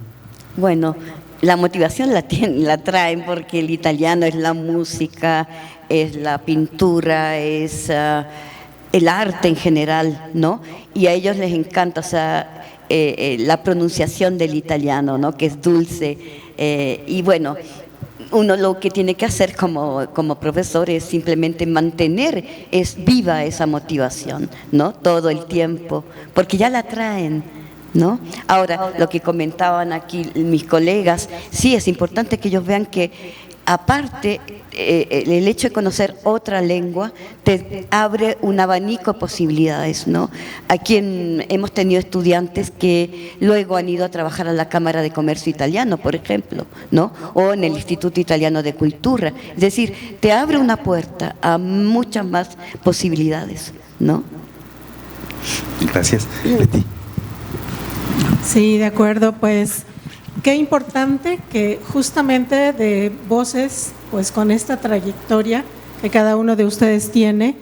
Bueno, la motivación la traen porque el italiano es la música, es la pintura, es el arte en general, ¿no? Y a ellos les encanta, o sea, la pronunciación del italiano, ¿no? Que es dulce, y bueno, uno lo que tiene que hacer como profesor es simplemente mantener viva esa motivación, ¿no? Todo el tiempo, porque ya la traen, ¿no? Ahora, lo que comentaban aquí mis colegas, sí es importante que ellos vean que aparte el hecho de conocer otra lengua te abre un abanico de posibilidades, ¿no? Aquí hemos tenido estudiantes que luego han ido a trabajar a la Cámara de Comercio Italiano, por ejemplo, ¿no? O en el Instituto Italiano de Cultura. Es decir, te abre una puerta a muchas más posibilidades, ¿no? Gracias. Leti. Sí, de acuerdo, pues qué importante que justamente de voces, pues con esta trayectoria que cada uno de ustedes tiene,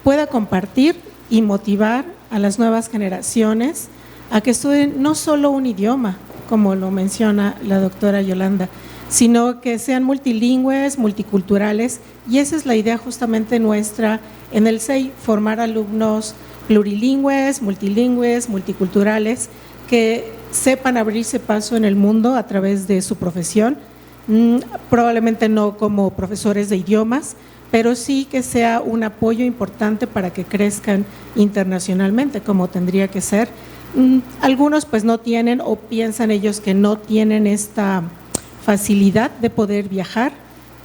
pueda compartir y motivar a las nuevas generaciones a que estudien no solo un idioma, como lo menciona la doctora Yolanda, sino que sean multilingües, multiculturales, y esa es la idea justamente nuestra en el CEI, formar alumnos plurilingües, multilingües, multiculturales, que sepan abrirse paso en el mundo a través de su profesión, probablemente no como profesores de idiomas, pero sí que sea un apoyo importante para que crezcan internacionalmente, como tendría que ser. Algunos pues no tienen o piensan ellos que no tienen esta facilidad de poder viajar,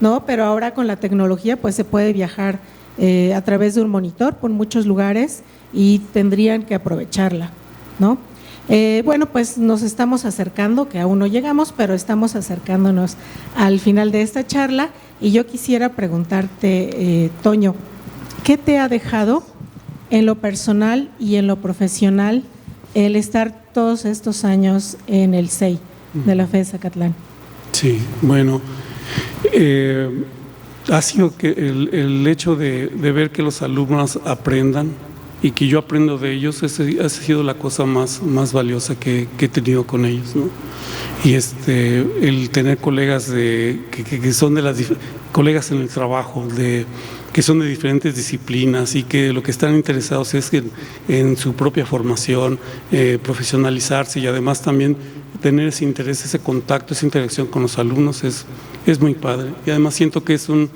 ¿no? Pero ahora con la tecnología pues se puede viajar a través de un monitor por muchos lugares y tendrían que aprovecharla, ¿no? Bueno, pues nos estamos acercando, que aún no llegamos, pero estamos acercándonos al final de esta charla y yo quisiera preguntarte, Toño, ¿qué te ha dejado en lo personal y en lo profesional el estar todos estos años en el CEI de la FES Acatlán? Sí, bueno, ha sido que el hecho de ver que los alumnos aprendan y que yo aprendo de ellos, ha sido la cosa más valiosa que he tenido con ellos, ¿no? Y el tener colegas que son de colegas en el trabajo, que son de diferentes disciplinas y que lo que están interesados es en su propia formación, profesionalizarse y además también tener ese interés, ese contacto, esa interacción con los alumnos es es muy padre. Y además siento que es un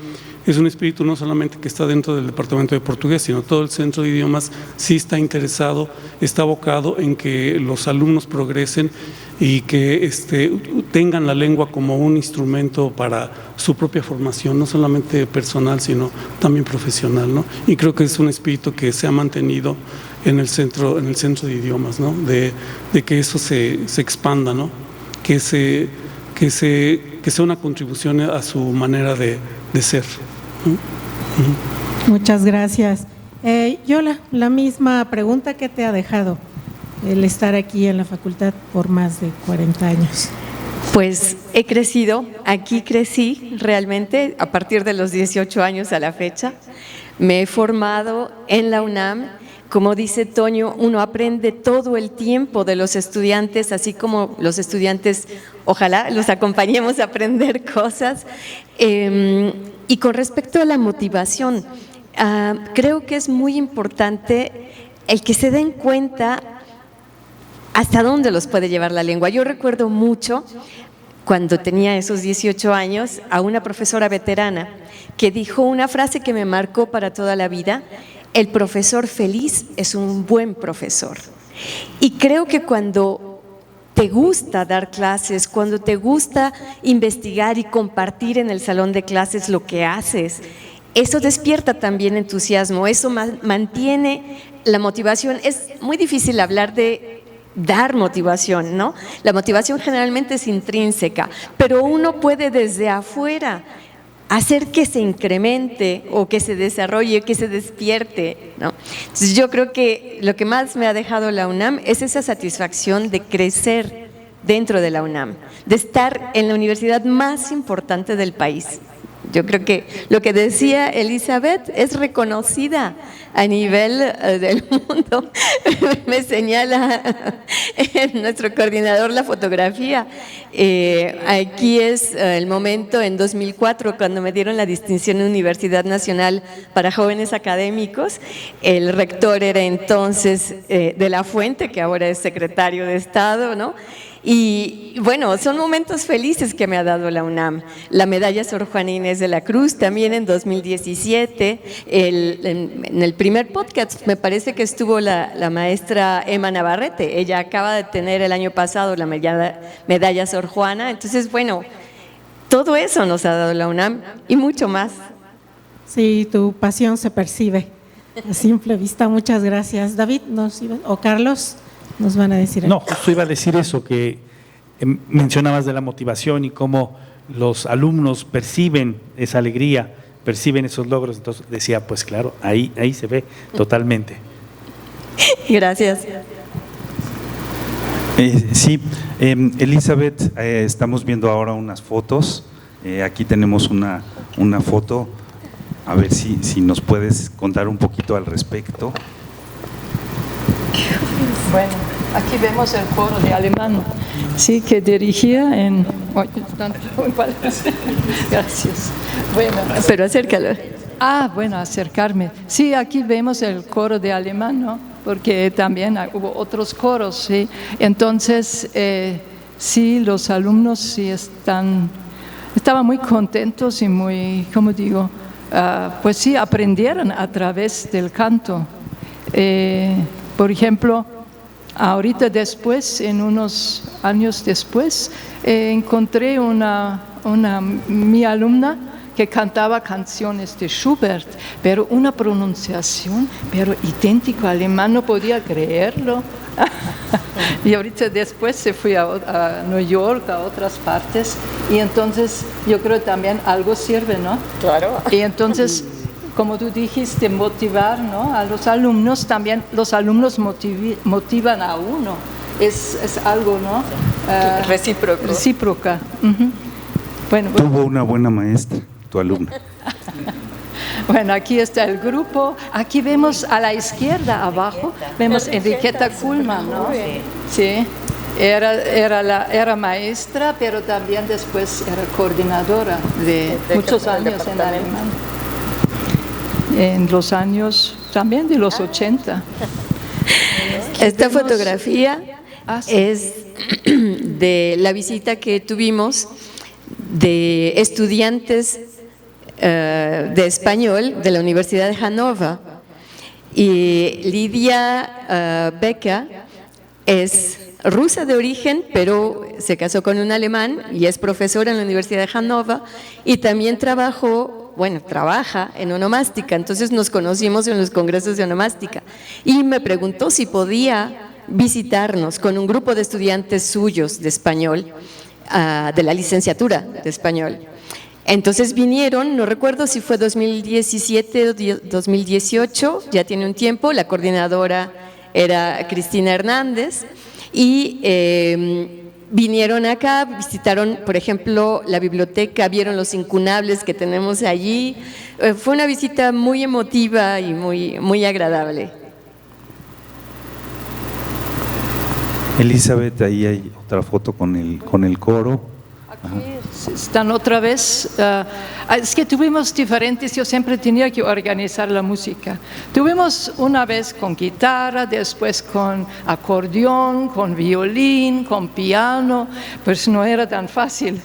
espíritu no solamente que está dentro del Departamento de Portugués, sino todo el Centro de Idiomas sí está interesado, está abocado en que los alumnos progresen y que tengan la lengua como un instrumento para su propia formación, no solamente personal, sino también profesional, ¿no? Y creo que es un espíritu que se ha mantenido en el centro de idiomas, ¿no? De que eso se expanda, ¿no? Que sea una contribución a su manera de ser. Muchas gracias. Yola, la misma pregunta, ¿qué te ha dejado el estar aquí en la facultad por más de 40 años? Pues he crecido, aquí crecí realmente a partir de los 18 años a la fecha. Me he formado en la UNAM. Como dice Toño, uno aprende todo el tiempo de los estudiantes, así como los estudiantes, ojalá los acompañemos a aprender cosas. Y con respecto a la motivación, creo que es muy importante el que se den cuenta hasta dónde los puede llevar la lengua. Yo recuerdo mucho, cuando tenía esos 18 años, a una profesora veterana que dijo una frase que me marcó para toda la vida: el profesor feliz es un buen profesor. Y creo que cuando te gusta dar clases, cuando te gusta investigar y compartir en el salón de clases lo que haces, eso despierta también entusiasmo, eso mantiene la motivación. Es muy difícil hablar de dar motivación, ¿no? La motivación generalmente es intrínseca, pero uno puede desde afuera hacer que se incremente o que se desarrolle, que se despierte, ¿no? Entonces yo creo que lo que más me ha dejado la UNAM es esa satisfacción de crecer dentro de la UNAM, de estar en la universidad más importante del país. Yo creo que lo que decía Elizabeth es reconocida a nivel del mundo. Me señala nuestro coordinador la fotografía. Aquí es el momento en 2004 cuando me dieron la distinción de Universidad Nacional para Jóvenes Académicos. El rector era entonces de la Fuente, que ahora es secretario de Estado, ¿no? Y bueno, son momentos felices que me ha dado la UNAM. La medalla Sor Juana Inés de la Cruz también en 2017. En el primer podcast me parece que estuvo la maestra Emma Navarrete. Ella acaba de tener el año pasado la medalla Sor Juana. Entonces, bueno, todo eso nos ha dado la UNAM y mucho más. Sí, tu pasión se percibe a simple vista. Muchas gracias. David, o Carlos, nos van a decir algo. No, justo iba a decir eso, que mencionabas de la motivación y cómo los alumnos perciben esa alegría, perciben esos logros. Entonces decía, pues claro, ahí se ve totalmente. Gracias. Sí, Elizabeth, estamos viendo ahora unas fotos. Aquí tenemos una foto. A ver si nos puedes contar un poquito al respecto. Bueno, aquí vemos el coro de alemán, sí, que dirigía en… Gracias. Bueno, pero acércalo. Bueno, acercarme. Sí, aquí vemos el coro de alemán, ¿no? Porque también hubo otros coros, ¿sí? Entonces, sí, los alumnos sí estaban muy contentos y muy, ¿cómo digo? Pues sí, aprendieron a través del canto. Por ejemplo, ahorita después, en unos años después, encontré mi alumna que cantaba canciones de Schubert, pero una pronunciación, pero idéntico al alemán, no podía creerlo. Y ahorita después se fue a New York, a otras partes, y entonces yo creo también algo sirve, ¿no? Claro. Y entonces, como tú dijiste, motivar, ¿no? A los alumnos, también los alumnos motivan a uno. Es algo, ¿no? Recíproco. Recíproca. Uh-huh. Bueno, Tuvo una buena maestra, tu alumna. Bueno, aquí está el grupo. Aquí vemos a la izquierda, abajo, vemos Enriqueta Kuhlmann, ¿no? Sí. Era maestra, pero también después era coordinadora de muchos años en alemán. En los años también de los 80. Esta fotografía es de la visita que tuvimos de estudiantes de español de la Universidad de Hannover. Y Lidia Becker es rusa de origen, pero se casó con un alemán y es profesora en la Universidad de Hannover y también trabaja en onomástica. Entonces nos conocimos en los congresos de onomástica y me preguntó si podía visitarnos con un grupo de estudiantes suyos de español, de la licenciatura de español. Entonces vinieron, no recuerdo si fue 2017 o 2018, ya tiene un tiempo, la coordinadora era Cristina Hernández, y vinieron acá, visitaron, por ejemplo, la biblioteca, vieron los incunables que tenemos allí. Fue una visita muy emotiva y muy agradable. Elizabeth, ahí hay otra foto con el coro. Aquí están otra vez. Es que tuvimos diferentes, yo siempre tenía que organizar la música. Tuvimos una vez con guitarra, después con acordeón, con violín, con piano, pues no era tan fácil.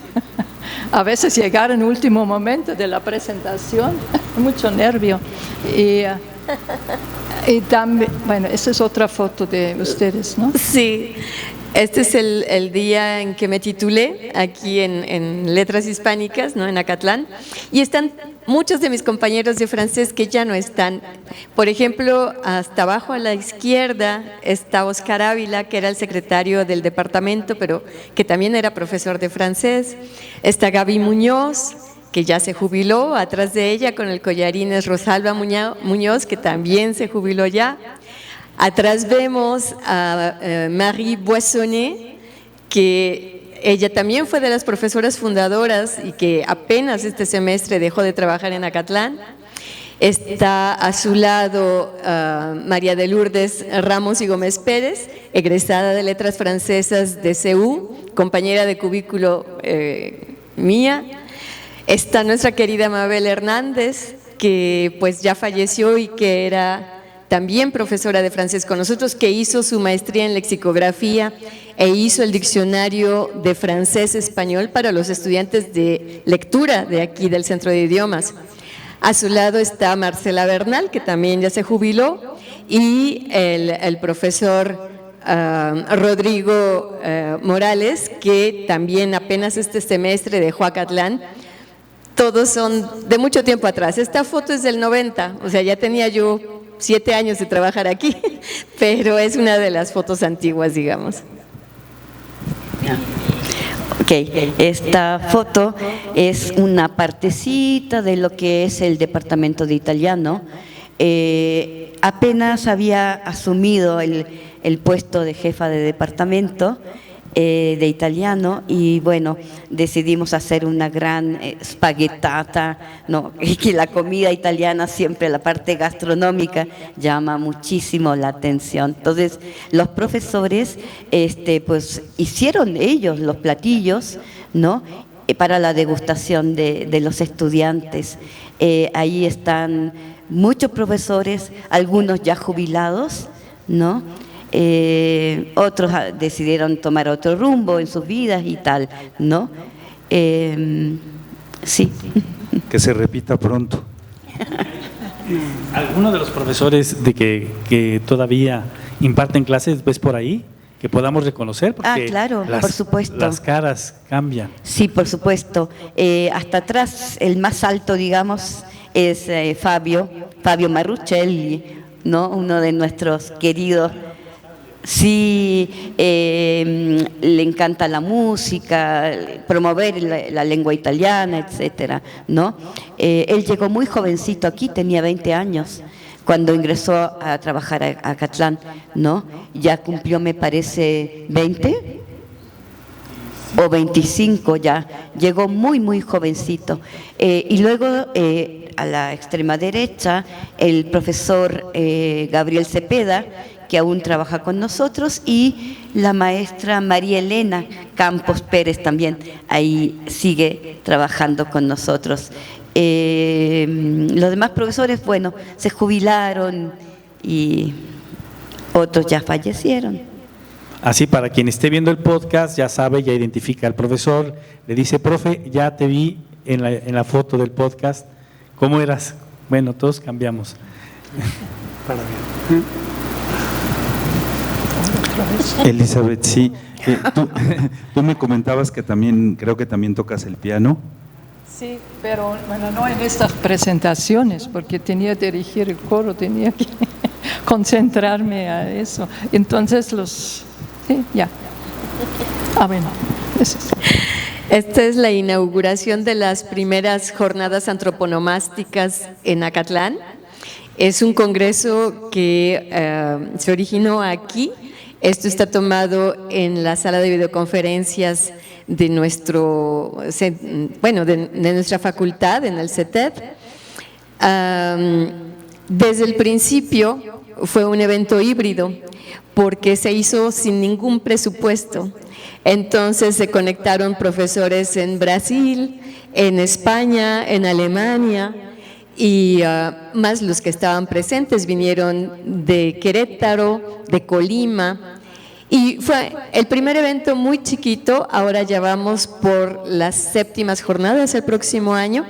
A veces llegar en el último momento de la presentación, mucho nervio. Y también, bueno, esa es otra foto de ustedes, ¿no? Sí, este es el día en que me titulé aquí en Letras Hispánicas, ¿no? En Acatlán, y están muchos de mis compañeros de francés que ya no están. Por ejemplo, hasta abajo a la izquierda está Oscar Ávila, que era el secretario del departamento, pero que también era profesor de francés. Está Gaby Muñoz, que ya se jubiló, atrás de ella con el collarín es Rosalba Muñoz, que también se jubiló ya. Atrás vemos a Marie Boissonnet, que ella también fue de las profesoras fundadoras y que apenas este semestre dejó de trabajar en Acatlán. Está a su lado María de Lourdes Ramos y Gómez Pérez, egresada de Letras Francesas de CEU, compañera de cubículo mía. Está nuestra querida Mabel Hernández, que pues ya falleció y que era también profesora de francés con nosotros, que hizo su maestría en lexicografía e hizo el diccionario de francés-español para los estudiantes de lectura de aquí del Centro de Idiomas. A su lado está Marcela Bernal, que también ya se jubiló, y el profesor Rodrigo Morales, que también apenas este semestre dejó Acatlán. Todos son de mucho tiempo atrás. Esta foto es del 90, o sea, ya tenía yo 7 años de trabajar aquí, pero es una de las fotos antiguas, digamos. Ok, esta foto es una partecita de lo que es el departamento de italiano. Apenas había asumido el puesto de jefa de departamento de italiano y bueno, decidimos hacer una gran spaghettata, ¿no? Y que la comida italiana siempre, la parte gastronómica, llama muchísimo la atención. Entonces, los profesores pues hicieron ellos los platillos, ¿no? Para la degustación de los estudiantes. Ahí están muchos profesores, algunos ya jubilados, ¿no? Otros decidieron tomar otro rumbo en sus vidas y tal, ¿no? Sí. Que se repita pronto. ¿Alguno de los profesores que todavía imparten clases ves por ahí? Que podamos reconocer, porque claro, por supuesto. Las caras cambian. Sí, por supuesto. Hasta atrás, el más alto, digamos, es Fabio Marruccelli, ¿no? Uno de nuestros queridos. Sí, le encanta la música, promover la lengua italiana, etcétera, ¿no? Él llegó muy jovencito aquí, tenía 20 años, cuando ingresó a trabajar a Acatlán, ¿no? Ya cumplió, me parece, 20 o 25 ya, llegó muy jovencito. Y luego a la extrema derecha, el profesor Gabriel Cepeda, que aún trabaja con nosotros, y la maestra María Elena Campos Pérez también ahí sigue trabajando con nosotros. Los demás profesores, bueno, se jubilaron y otros ya fallecieron. Así, para quien esté viendo el podcast, ya sabe, ya identifica al profesor, le dice, profe, ya te vi en la foto del podcast, ¿cómo eras? Bueno, todos cambiamos. Para bien. Elizabeth, sí, tú me comentabas que también, creo que también tocas el piano. Sí, pero bueno, no en estas presentaciones, porque tenía que dirigir el coro, tenía que concentrarme a eso. Entonces sí, ya. Bueno, eso es. Esta es la inauguración de las primeras jornadas antroponomásticas en Acatlán. Es un congreso que se originó aquí. Esto está tomado en la sala de videoconferencias de nuestra facultad, en el CETED. Desde el principio fue un evento híbrido porque se hizo sin ningún presupuesto. Entonces se conectaron profesores en Brasil, en España, en Alemania, y más los que estaban presentes vinieron de Querétaro, de Colima. Y fue el primer evento muy chiquito, ahora ya vamos por las 7ª jornadas el próximo año.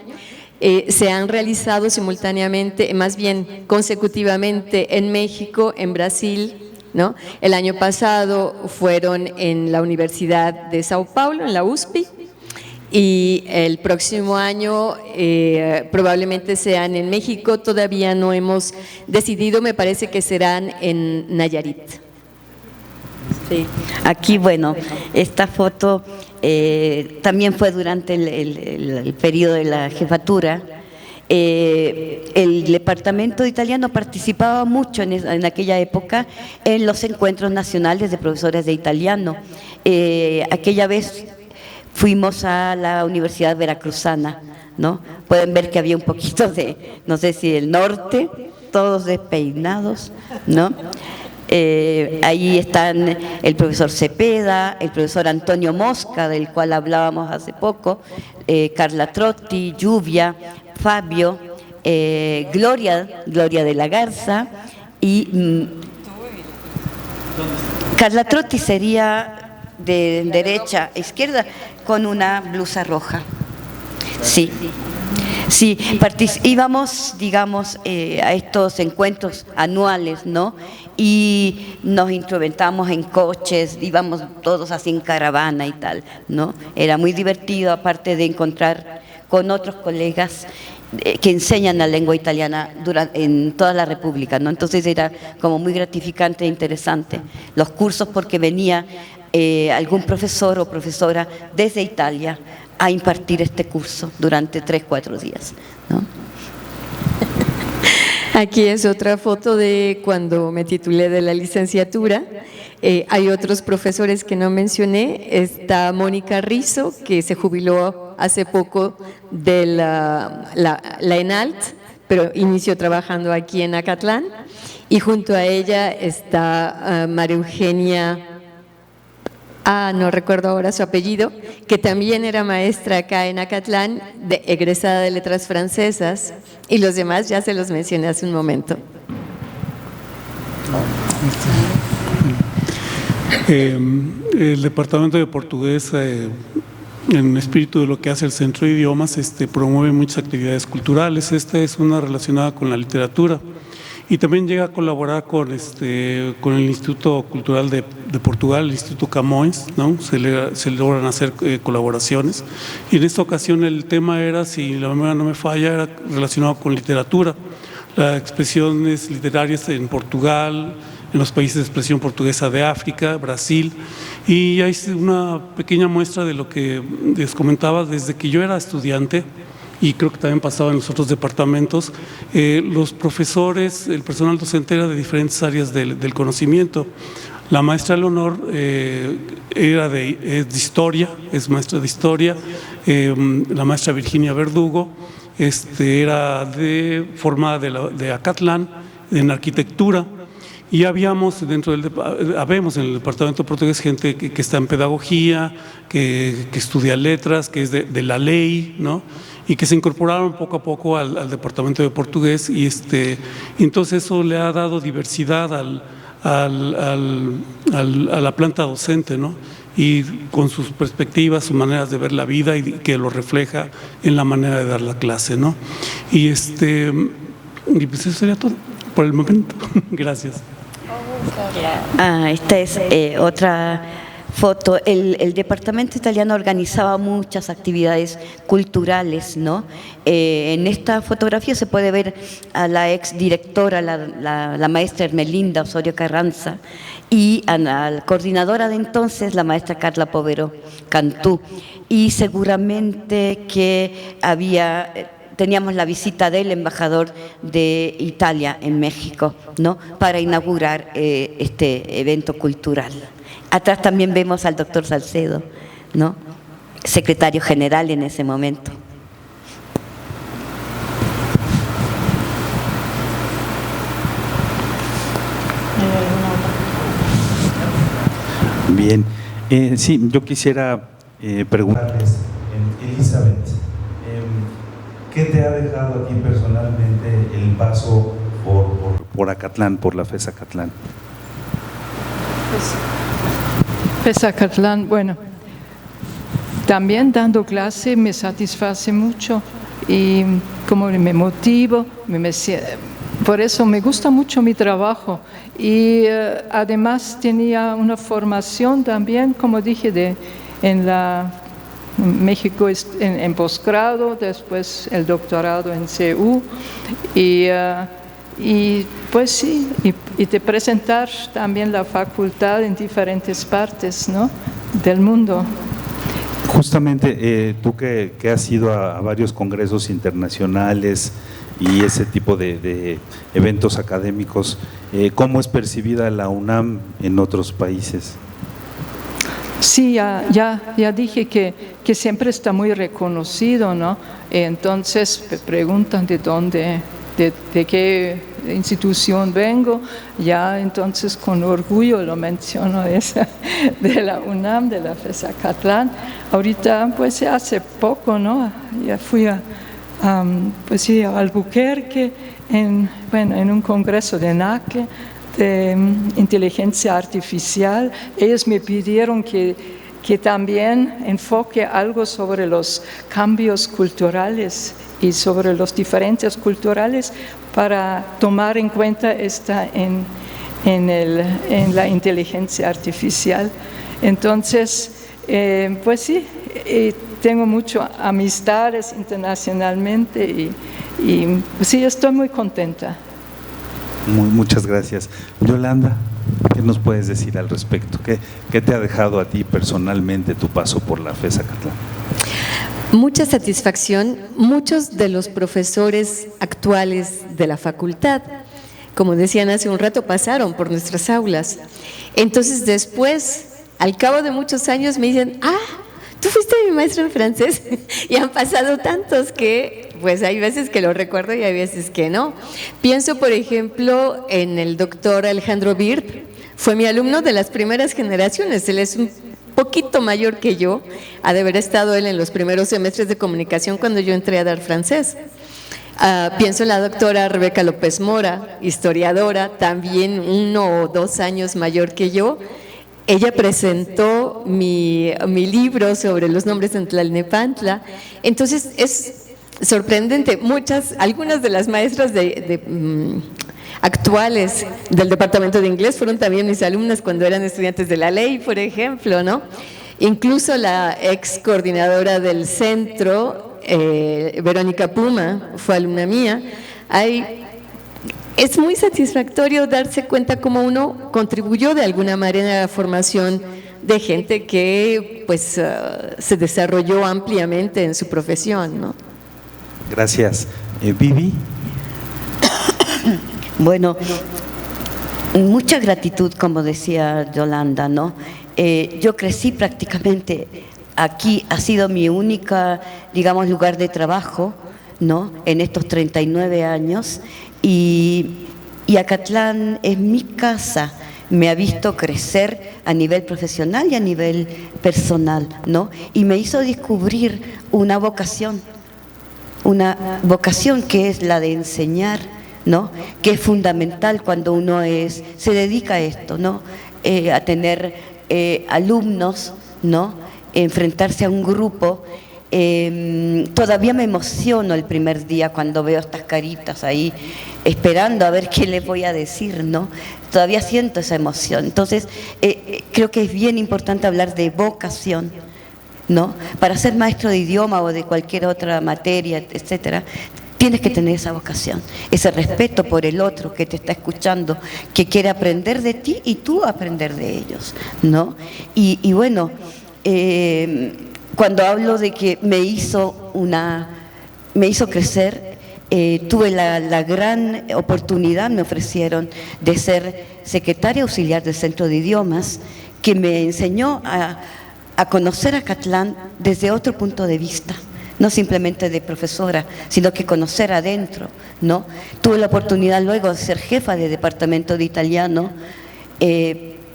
Se han realizado simultáneamente, más bien consecutivamente, en México, en Brasil, ¿no? El año pasado fueron en la Universidad de Sao Paulo, en la USP, y el próximo año probablemente sean en México, todavía no hemos decidido, me parece que serán en Nayarit. Sí, aquí, bueno, esta foto también fue durante el periodo de la jefatura. El departamento italiano participaba mucho en aquella época en los encuentros nacionales de profesores de italiano. Aquella vez fuimos a la Universidad Veracruzana, ¿no? Pueden ver que había un poquito de, no sé si del norte, todos despeinados, ¿no? Ahí están el profesor Cepeda, el profesor Antonio Mosca, del cual hablábamos hace poco, Carla Trotti, Lluvia, Fabio, Gloria de la Garza y Carla Trotti sería de derecha a izquierda con una blusa roja. Sí. Sí, íbamos, digamos, a estos encuentros anuales, ¿no? Y nos instrumentamos en coches, íbamos todos así en caravana y tal, ¿no? Era muy divertido, aparte de encontrar con otros colegas que enseñan la lengua italiana en toda la República, ¿no? Entonces era como muy gratificante e interesante los cursos, porque venía algún profesor o profesora desde Italia a impartir este curso durante 3-4 días, ¿no? Aquí es otra foto de cuando me titulé de la licenciatura. Hay otros profesores que no mencioné. Está Mónica Rizzo, que se jubiló hace poco de la ENALT, pero inició trabajando aquí en Acatlán. Y junto a ella está María Eugenia, no recuerdo ahora su apellido, que también era maestra acá en Acatlán, egresada de Letras Francesas, y los demás ya se los mencioné hace un momento. El Departamento de Portugués, en espíritu de lo que hace el Centro de Idiomas, promueve muchas actividades culturales. Esta es una relacionada con la literatura. Y también llega a colaborar con el Instituto Cultural de Portugal, el Instituto Camões, ¿no? Se logran hacer colaboraciones. Y en esta ocasión el tema era, si la memoria no me falla, era relacionado con literatura. Las expresiones literarias en Portugal, en los países de expresión portuguesa de África, Brasil. Y hay una pequeña muestra de lo que les comentaba desde que yo era estudiante, y creo que también pasaba en los otros departamentos. Los profesores, el personal docente era de diferentes áreas del conocimiento. La maestra Leonor era de historia, es maestra de historia. La maestra Virginia Verdugo era formada de Acatlán, en arquitectura. Y habemos en el departamento portugués gente que está en pedagogía, que estudia letras, que es de la ley, ¿no? Y que se incorporaron poco a poco al departamento de portugués, y entonces eso le ha dado diversidad a la planta docente, ¿no? Y con sus perspectivas, sus maneras de ver la vida y que lo refleja en la manera de dar la clase, ¿no? Y pues eso sería todo por el momento. Gracias. Esta es otra foto. El departamento italiano organizaba muchas actividades culturales, ¿no? En esta fotografía se puede ver a la ex directora, la maestra Ermelinda Osorio Carranza, y a la coordinadora de entonces, la maestra Carla Povero Cantú. Y seguramente que teníamos la visita del embajador de Italia en México, ¿no? Para inaugurar este evento cultural. Atrás también vemos al doctor Salcedo, ¿no? Secretario general en ese momento. Bien, sí, yo quisiera preguntarles, Elizabeth, ¿qué te ha dejado a ti personalmente el paso por Acatlán, por la FES Acatlán? FES Acatlán, bueno, también dando clase me satisface mucho y como me motivo, por eso me gusta mucho mi trabajo y además tenía una formación también, como dije, en México en posgrado, después el doctorado en CU y pues sí, y de presentar también la facultad en diferentes partes, ¿no?, del mundo. Justamente tú que has ido a varios congresos internacionales y ese tipo de eventos académicos, ¿cómo es percibida la UNAM en otros países? Sí, ya dije que siempre está muy reconocido, ¿no? Entonces me preguntan de dónde, de qué institución vengo, ya entonces con orgullo lo menciono, esa de la UNAM, de la FES Acatlán. Ahorita pues hace poco, ¿no? Ya fui a Albuquerque en un congreso de NACE, de inteligencia artificial. Ellos me pidieron que también enfoque algo sobre los cambios culturales y sobre los diferentes culturales para tomar en cuenta esta en la inteligencia artificial. Entonces, pues sí, tengo muchas amistades internacionalmente y sí, estoy muy contenta. Muchas gracias. Yolanda, ¿qué nos puedes decir al respecto? ¿Qué te ha dejado a ti personalmente tu paso por la FES Acatlán? Mucha satisfacción. Muchos de los profesores actuales de la facultad, como decían hace un rato, pasaron por nuestras aulas. Entonces después, al cabo de muchos años, me dicen, ¿tú fuiste mi maestro en francés? Y han pasado tantos que pues hay veces que lo recuerdo y hay veces que no. Pienso, por ejemplo, en el doctor Alejandro Bird. Fue mi alumno de las primeras generaciones. Él es un poquito mayor que yo. Ha de haber estado él en los primeros semestres de comunicación cuando yo entré a dar francés. Pienso en la doctora Rebeca López Mora, historiadora, también 1 o 2 años mayor que yo. Ella presentó mi libro sobre los nombres en Tlalnepantla. Entonces es sorprendente. Algunas de las maestras actuales del departamento de inglés fueron también mis alumnas cuando eran estudiantes de la ley, por ejemplo, ¿no? Incluso la ex coordinadora del centro, Verónica Puma, fue alumna mía. Es muy satisfactorio darse cuenta cómo uno contribuyó de alguna manera a la formación de gente que pues se desarrolló ampliamente en su profesión, ¿no? Gracias. Vivi. Bueno, mucha gratitud, como decía Yolanda, ¿no? Yo crecí prácticamente aquí, ha sido mi única, digamos, lugar de trabajo, ¿no?, en estos 39 años, y Acatlán es mi casa. Me ha visto crecer a nivel profesional y a nivel personal, ¿no? Y me hizo descubrir una vocación que es la de enseñar, ¿no? Que es fundamental cuando uno se dedica a esto, ¿no? A tener alumnos, ¿no? Enfrentarse a un grupo. Todavía me emociono el primer día cuando veo estas caritas ahí, esperando a ver qué les voy a decir, ¿no? Todavía siento esa emoción. Entonces, creo que es bien importante hablar de vocación, ¿no? Para ser maestro de idioma o de cualquier otra materia, etcétera, tienes que tener esa vocación, ese respeto por el otro que te está escuchando, que quiere aprender de ti y tú aprender de ellos, ¿no? Y bueno, cuando hablo de que me hizo crecer, tuve la gran oportunidad, me ofrecieron, de ser secretaria auxiliar del Centro de Idiomas, que me enseñó a conocer a Acatlán desde otro punto de vista, no simplemente de profesora, sino que conocer adentro, ¿no? Tuve la oportunidad luego de ser jefa de departamento de italiano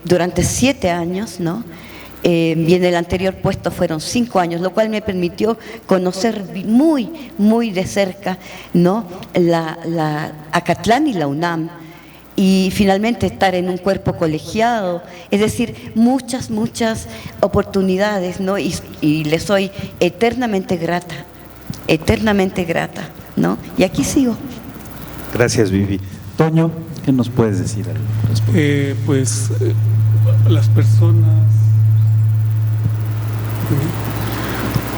durante 7 años, ¿no? Y en el anterior puesto fueron 5 años, lo cual me permitió conocer muy, muy de cerca, ¿no? la Acatlán y la UNAM, y finalmente estar en un cuerpo colegiado, es decir, muchas oportunidades, ¿no? Y le soy eternamente grata, ¿no? Y aquí sigo. Gracias, Vivi. Toño, ¿qué nos puedes decir al respecto?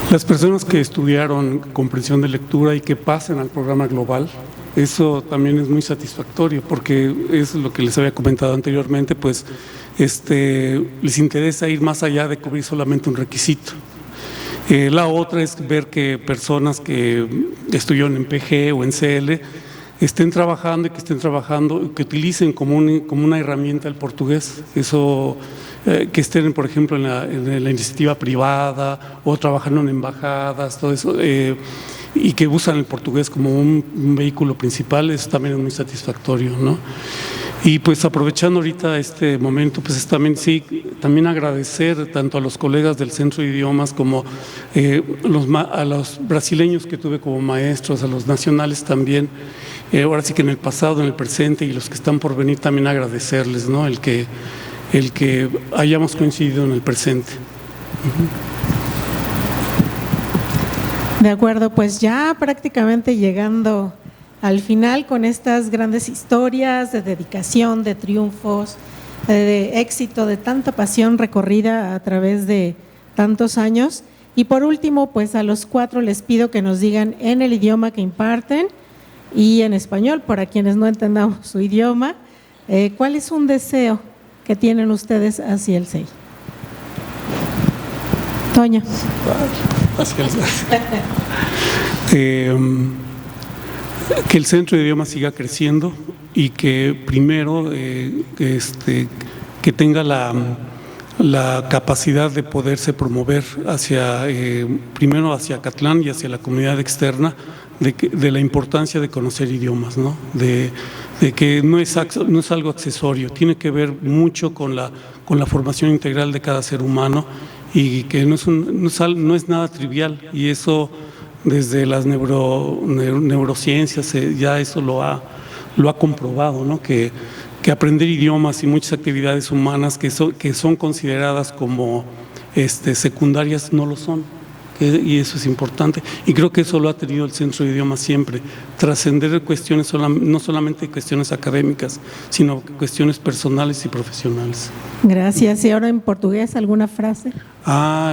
Las personas que estudiaron comprensión de lectura y que pasen al programa global, eso también es muy satisfactorio, porque es lo que les había comentado anteriormente, pues les interesa ir más allá de cubrir solamente un requisito. La otra es ver que personas que estudiaron en PG o en CL estén trabajando que utilicen como una herramienta el portugués. Eso, que estén, por ejemplo, en la iniciativa privada o trabajando en embajadas, todo eso, y que usan el portugués como un vehículo principal, eso también es muy satisfactorio, ¿no? Y pues aprovechando ahorita este momento, pues también agradecer tanto a los colegas del Centro de Idiomas como a los brasileños que tuve como maestros, a los nacionales también, ahora sí que en el pasado, en el presente y los que están por venir, también agradecerles, ¿no? El que hayamos coincidido en el presente. De acuerdo, pues ya prácticamente llegando al final con estas grandes historias de dedicación, de triunfos, de éxito, de tanta pasión recorrida a través de tantos años. Y por último, pues a los 4 les pido que nos digan en el idioma que imparten y en español, para quienes no entendamos su idioma, ¿cuál es un deseo que tienen ustedes hacia el SEI? Toño. Hacia el que el Centro de Idiomas siga creciendo y que primero que tenga la capacidad de poderse promover primero hacia Acatlán y hacia la comunidad externa, de la importancia de conocer idiomas, ¿no? De que no es algo accesorio, tiene que ver mucho con la formación integral de cada ser humano, y que no es nada trivial, y eso desde las neurociencias ya eso lo ha comprobado, ¿no? Que aprender idiomas y muchas actividades humanas que son consideradas como secundarias no lo son, y eso es importante, y creo que eso lo ha tenido el Centro de Idiomas siempre, trascender cuestiones, no solamente cuestiones académicas, sino cuestiones personales y profesionales. Gracias. Y ahora en portugués, ¿alguna frase?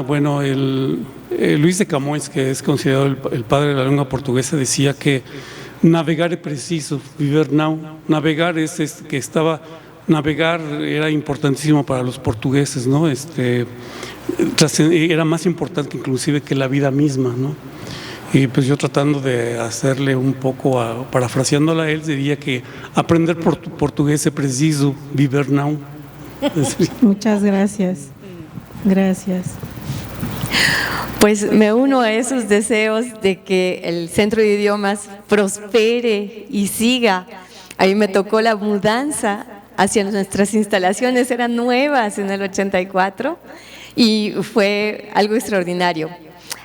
Bueno, Luis de Camões, que es considerado el padre de la lengua portuguesa, decía que navegar es preciso, viver não. Navegar navegar era importantísimo para los portugueses, ¿no? Era más importante inclusive que la vida misma, ¿no? Y pues yo, tratando de hacerle un poco, parafraseándola a él, diría que aprender portugués es preciso, viver não. Muchas gracias. Gracias. Pues me uno a esos deseos de que el Centro de Idiomas prospere y siga. A mí me tocó la mudanza hacia nuestras instalaciones, eran nuevas en el 84 y fue algo extraordinario.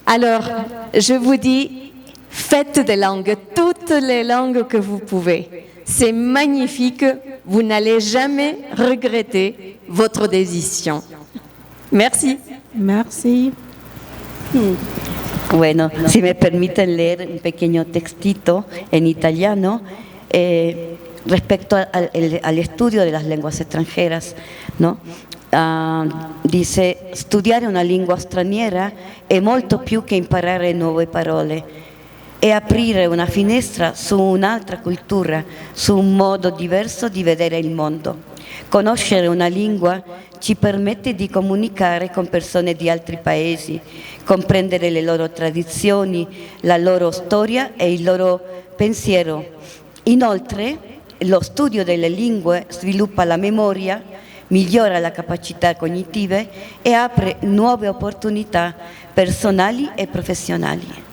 Alors, je vous dis, faites des langues, toutes les langues que vous pouvez. c'est magnifique, vous n'allez jamais regretter votre décision. Merci. Merci. Bueno, si me permiten leer un pequeño textito en italiano respecto al estudio de las lenguas extranjeras, ¿no? Dice: studiare una lingua straniera è molto più che imparare nuove parole, è aprire una finestra su un'altra cultura, su un modo diverso di vedere il mondo. Conoscere una lingua ci permette di comunicare con persone di altri paesi, comprendere le loro tradizioni, la loro storia e il loro pensiero. Inoltre, lo studio delle lingue sviluppa la memoria, migliora le capacità cognitive e apre nuove opportunità personali e professionali.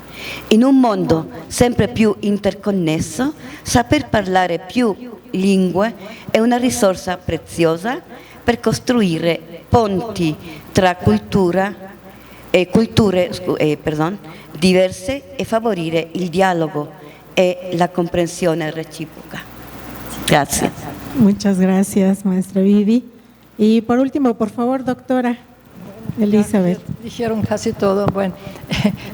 In un mondo sempre più interconnesso, saper parlare più lingue è una risorsa preziosa per costruire ponti tra culture diverse e favorire il dialogo e la comprensione reciproca. Gracias. Muchas gracias, maestra Vivi. Y por último, por favor, doctora Elizabeth. Dijeron casi todo. Bueno,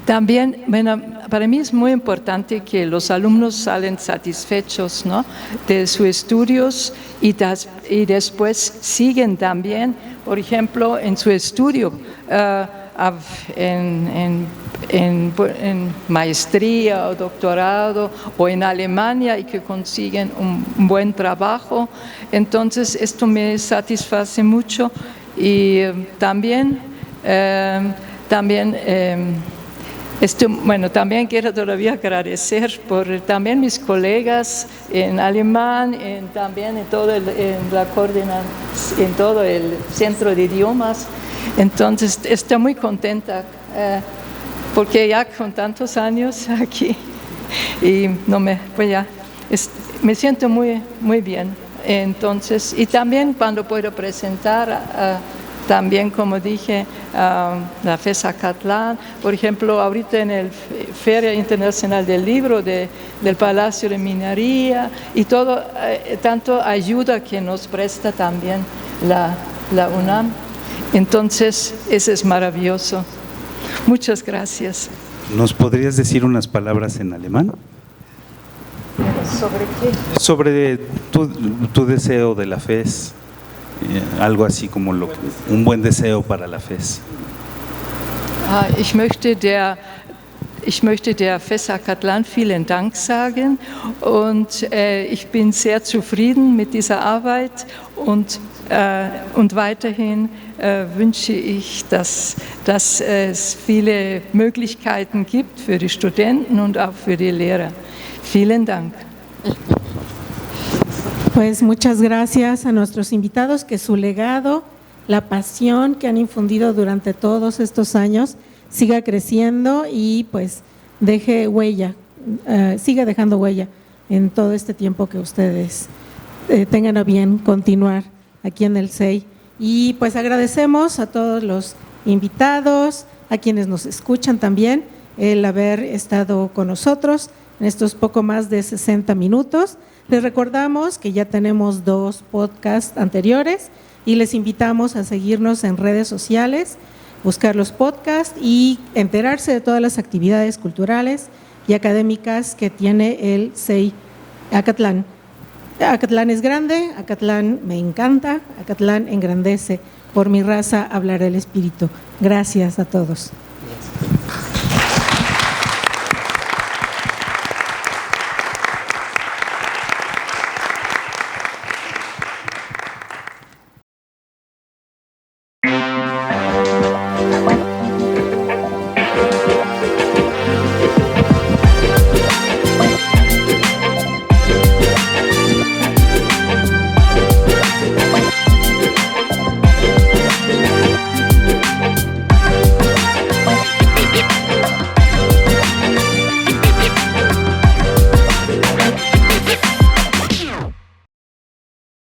también, bueno, para mí es muy importante que los alumnos salen satisfechos, ¿no?, de sus estudios y después siguen también, por ejemplo, en su estudio, en maestría o doctorado o en Alemania y que consiguen un buen trabajo. Entonces, esto me satisface mucho y también también quiero todavía agradecer por también mis colegas en alemán, también en todo el centro de idiomas. Entonces, estoy muy contenta porque ya con tantos años aquí y me siento muy, muy bien. Entonces, y también cuando puedo presentar también, como dije, la FES Acatlán, por ejemplo, ahorita en el Feria Internacional del Libro del Palacio de Minería y todo, tanto ayuda que nos presta también la UNAM. Entonces, eso es maravilloso. Muchas gracias. ¿Nos podrías decir unas palabras en alemán? ¿Sobre qué? Sobre tu deseo de la FES. Algo así como un buen deseo para la FES. Ich möchte der FES Acatlán vielen Dank sagen und ich bin sehr zufrieden mit dieser Arbeit und weiterhin wünsche ich, dass es viele Möglichkeiten gibt für die Studenten und auch für die Lehrer. Vielen Dank. Pues muchas gracias a nuestros invitados, que su legado, la pasión que han infundido durante todos estos años siga creciendo y pues deje huella, siga dejando huella en todo este tiempo que ustedes tengan a bien continuar aquí en el CEI. Y pues agradecemos a todos los invitados, a quienes nos escuchan también, el haber estado con nosotros en estos poco más de 60 minutos. Les recordamos que ya tenemos 2 podcasts anteriores y les invitamos a seguirnos en redes sociales, buscar los podcasts y enterarse de todas las actividades culturales y académicas que tiene el CEI Acatlán. Acatlán es grande, Acatlán me encanta, Acatlán engrandece. Por mi raza hablará el espíritu. Gracias a todos.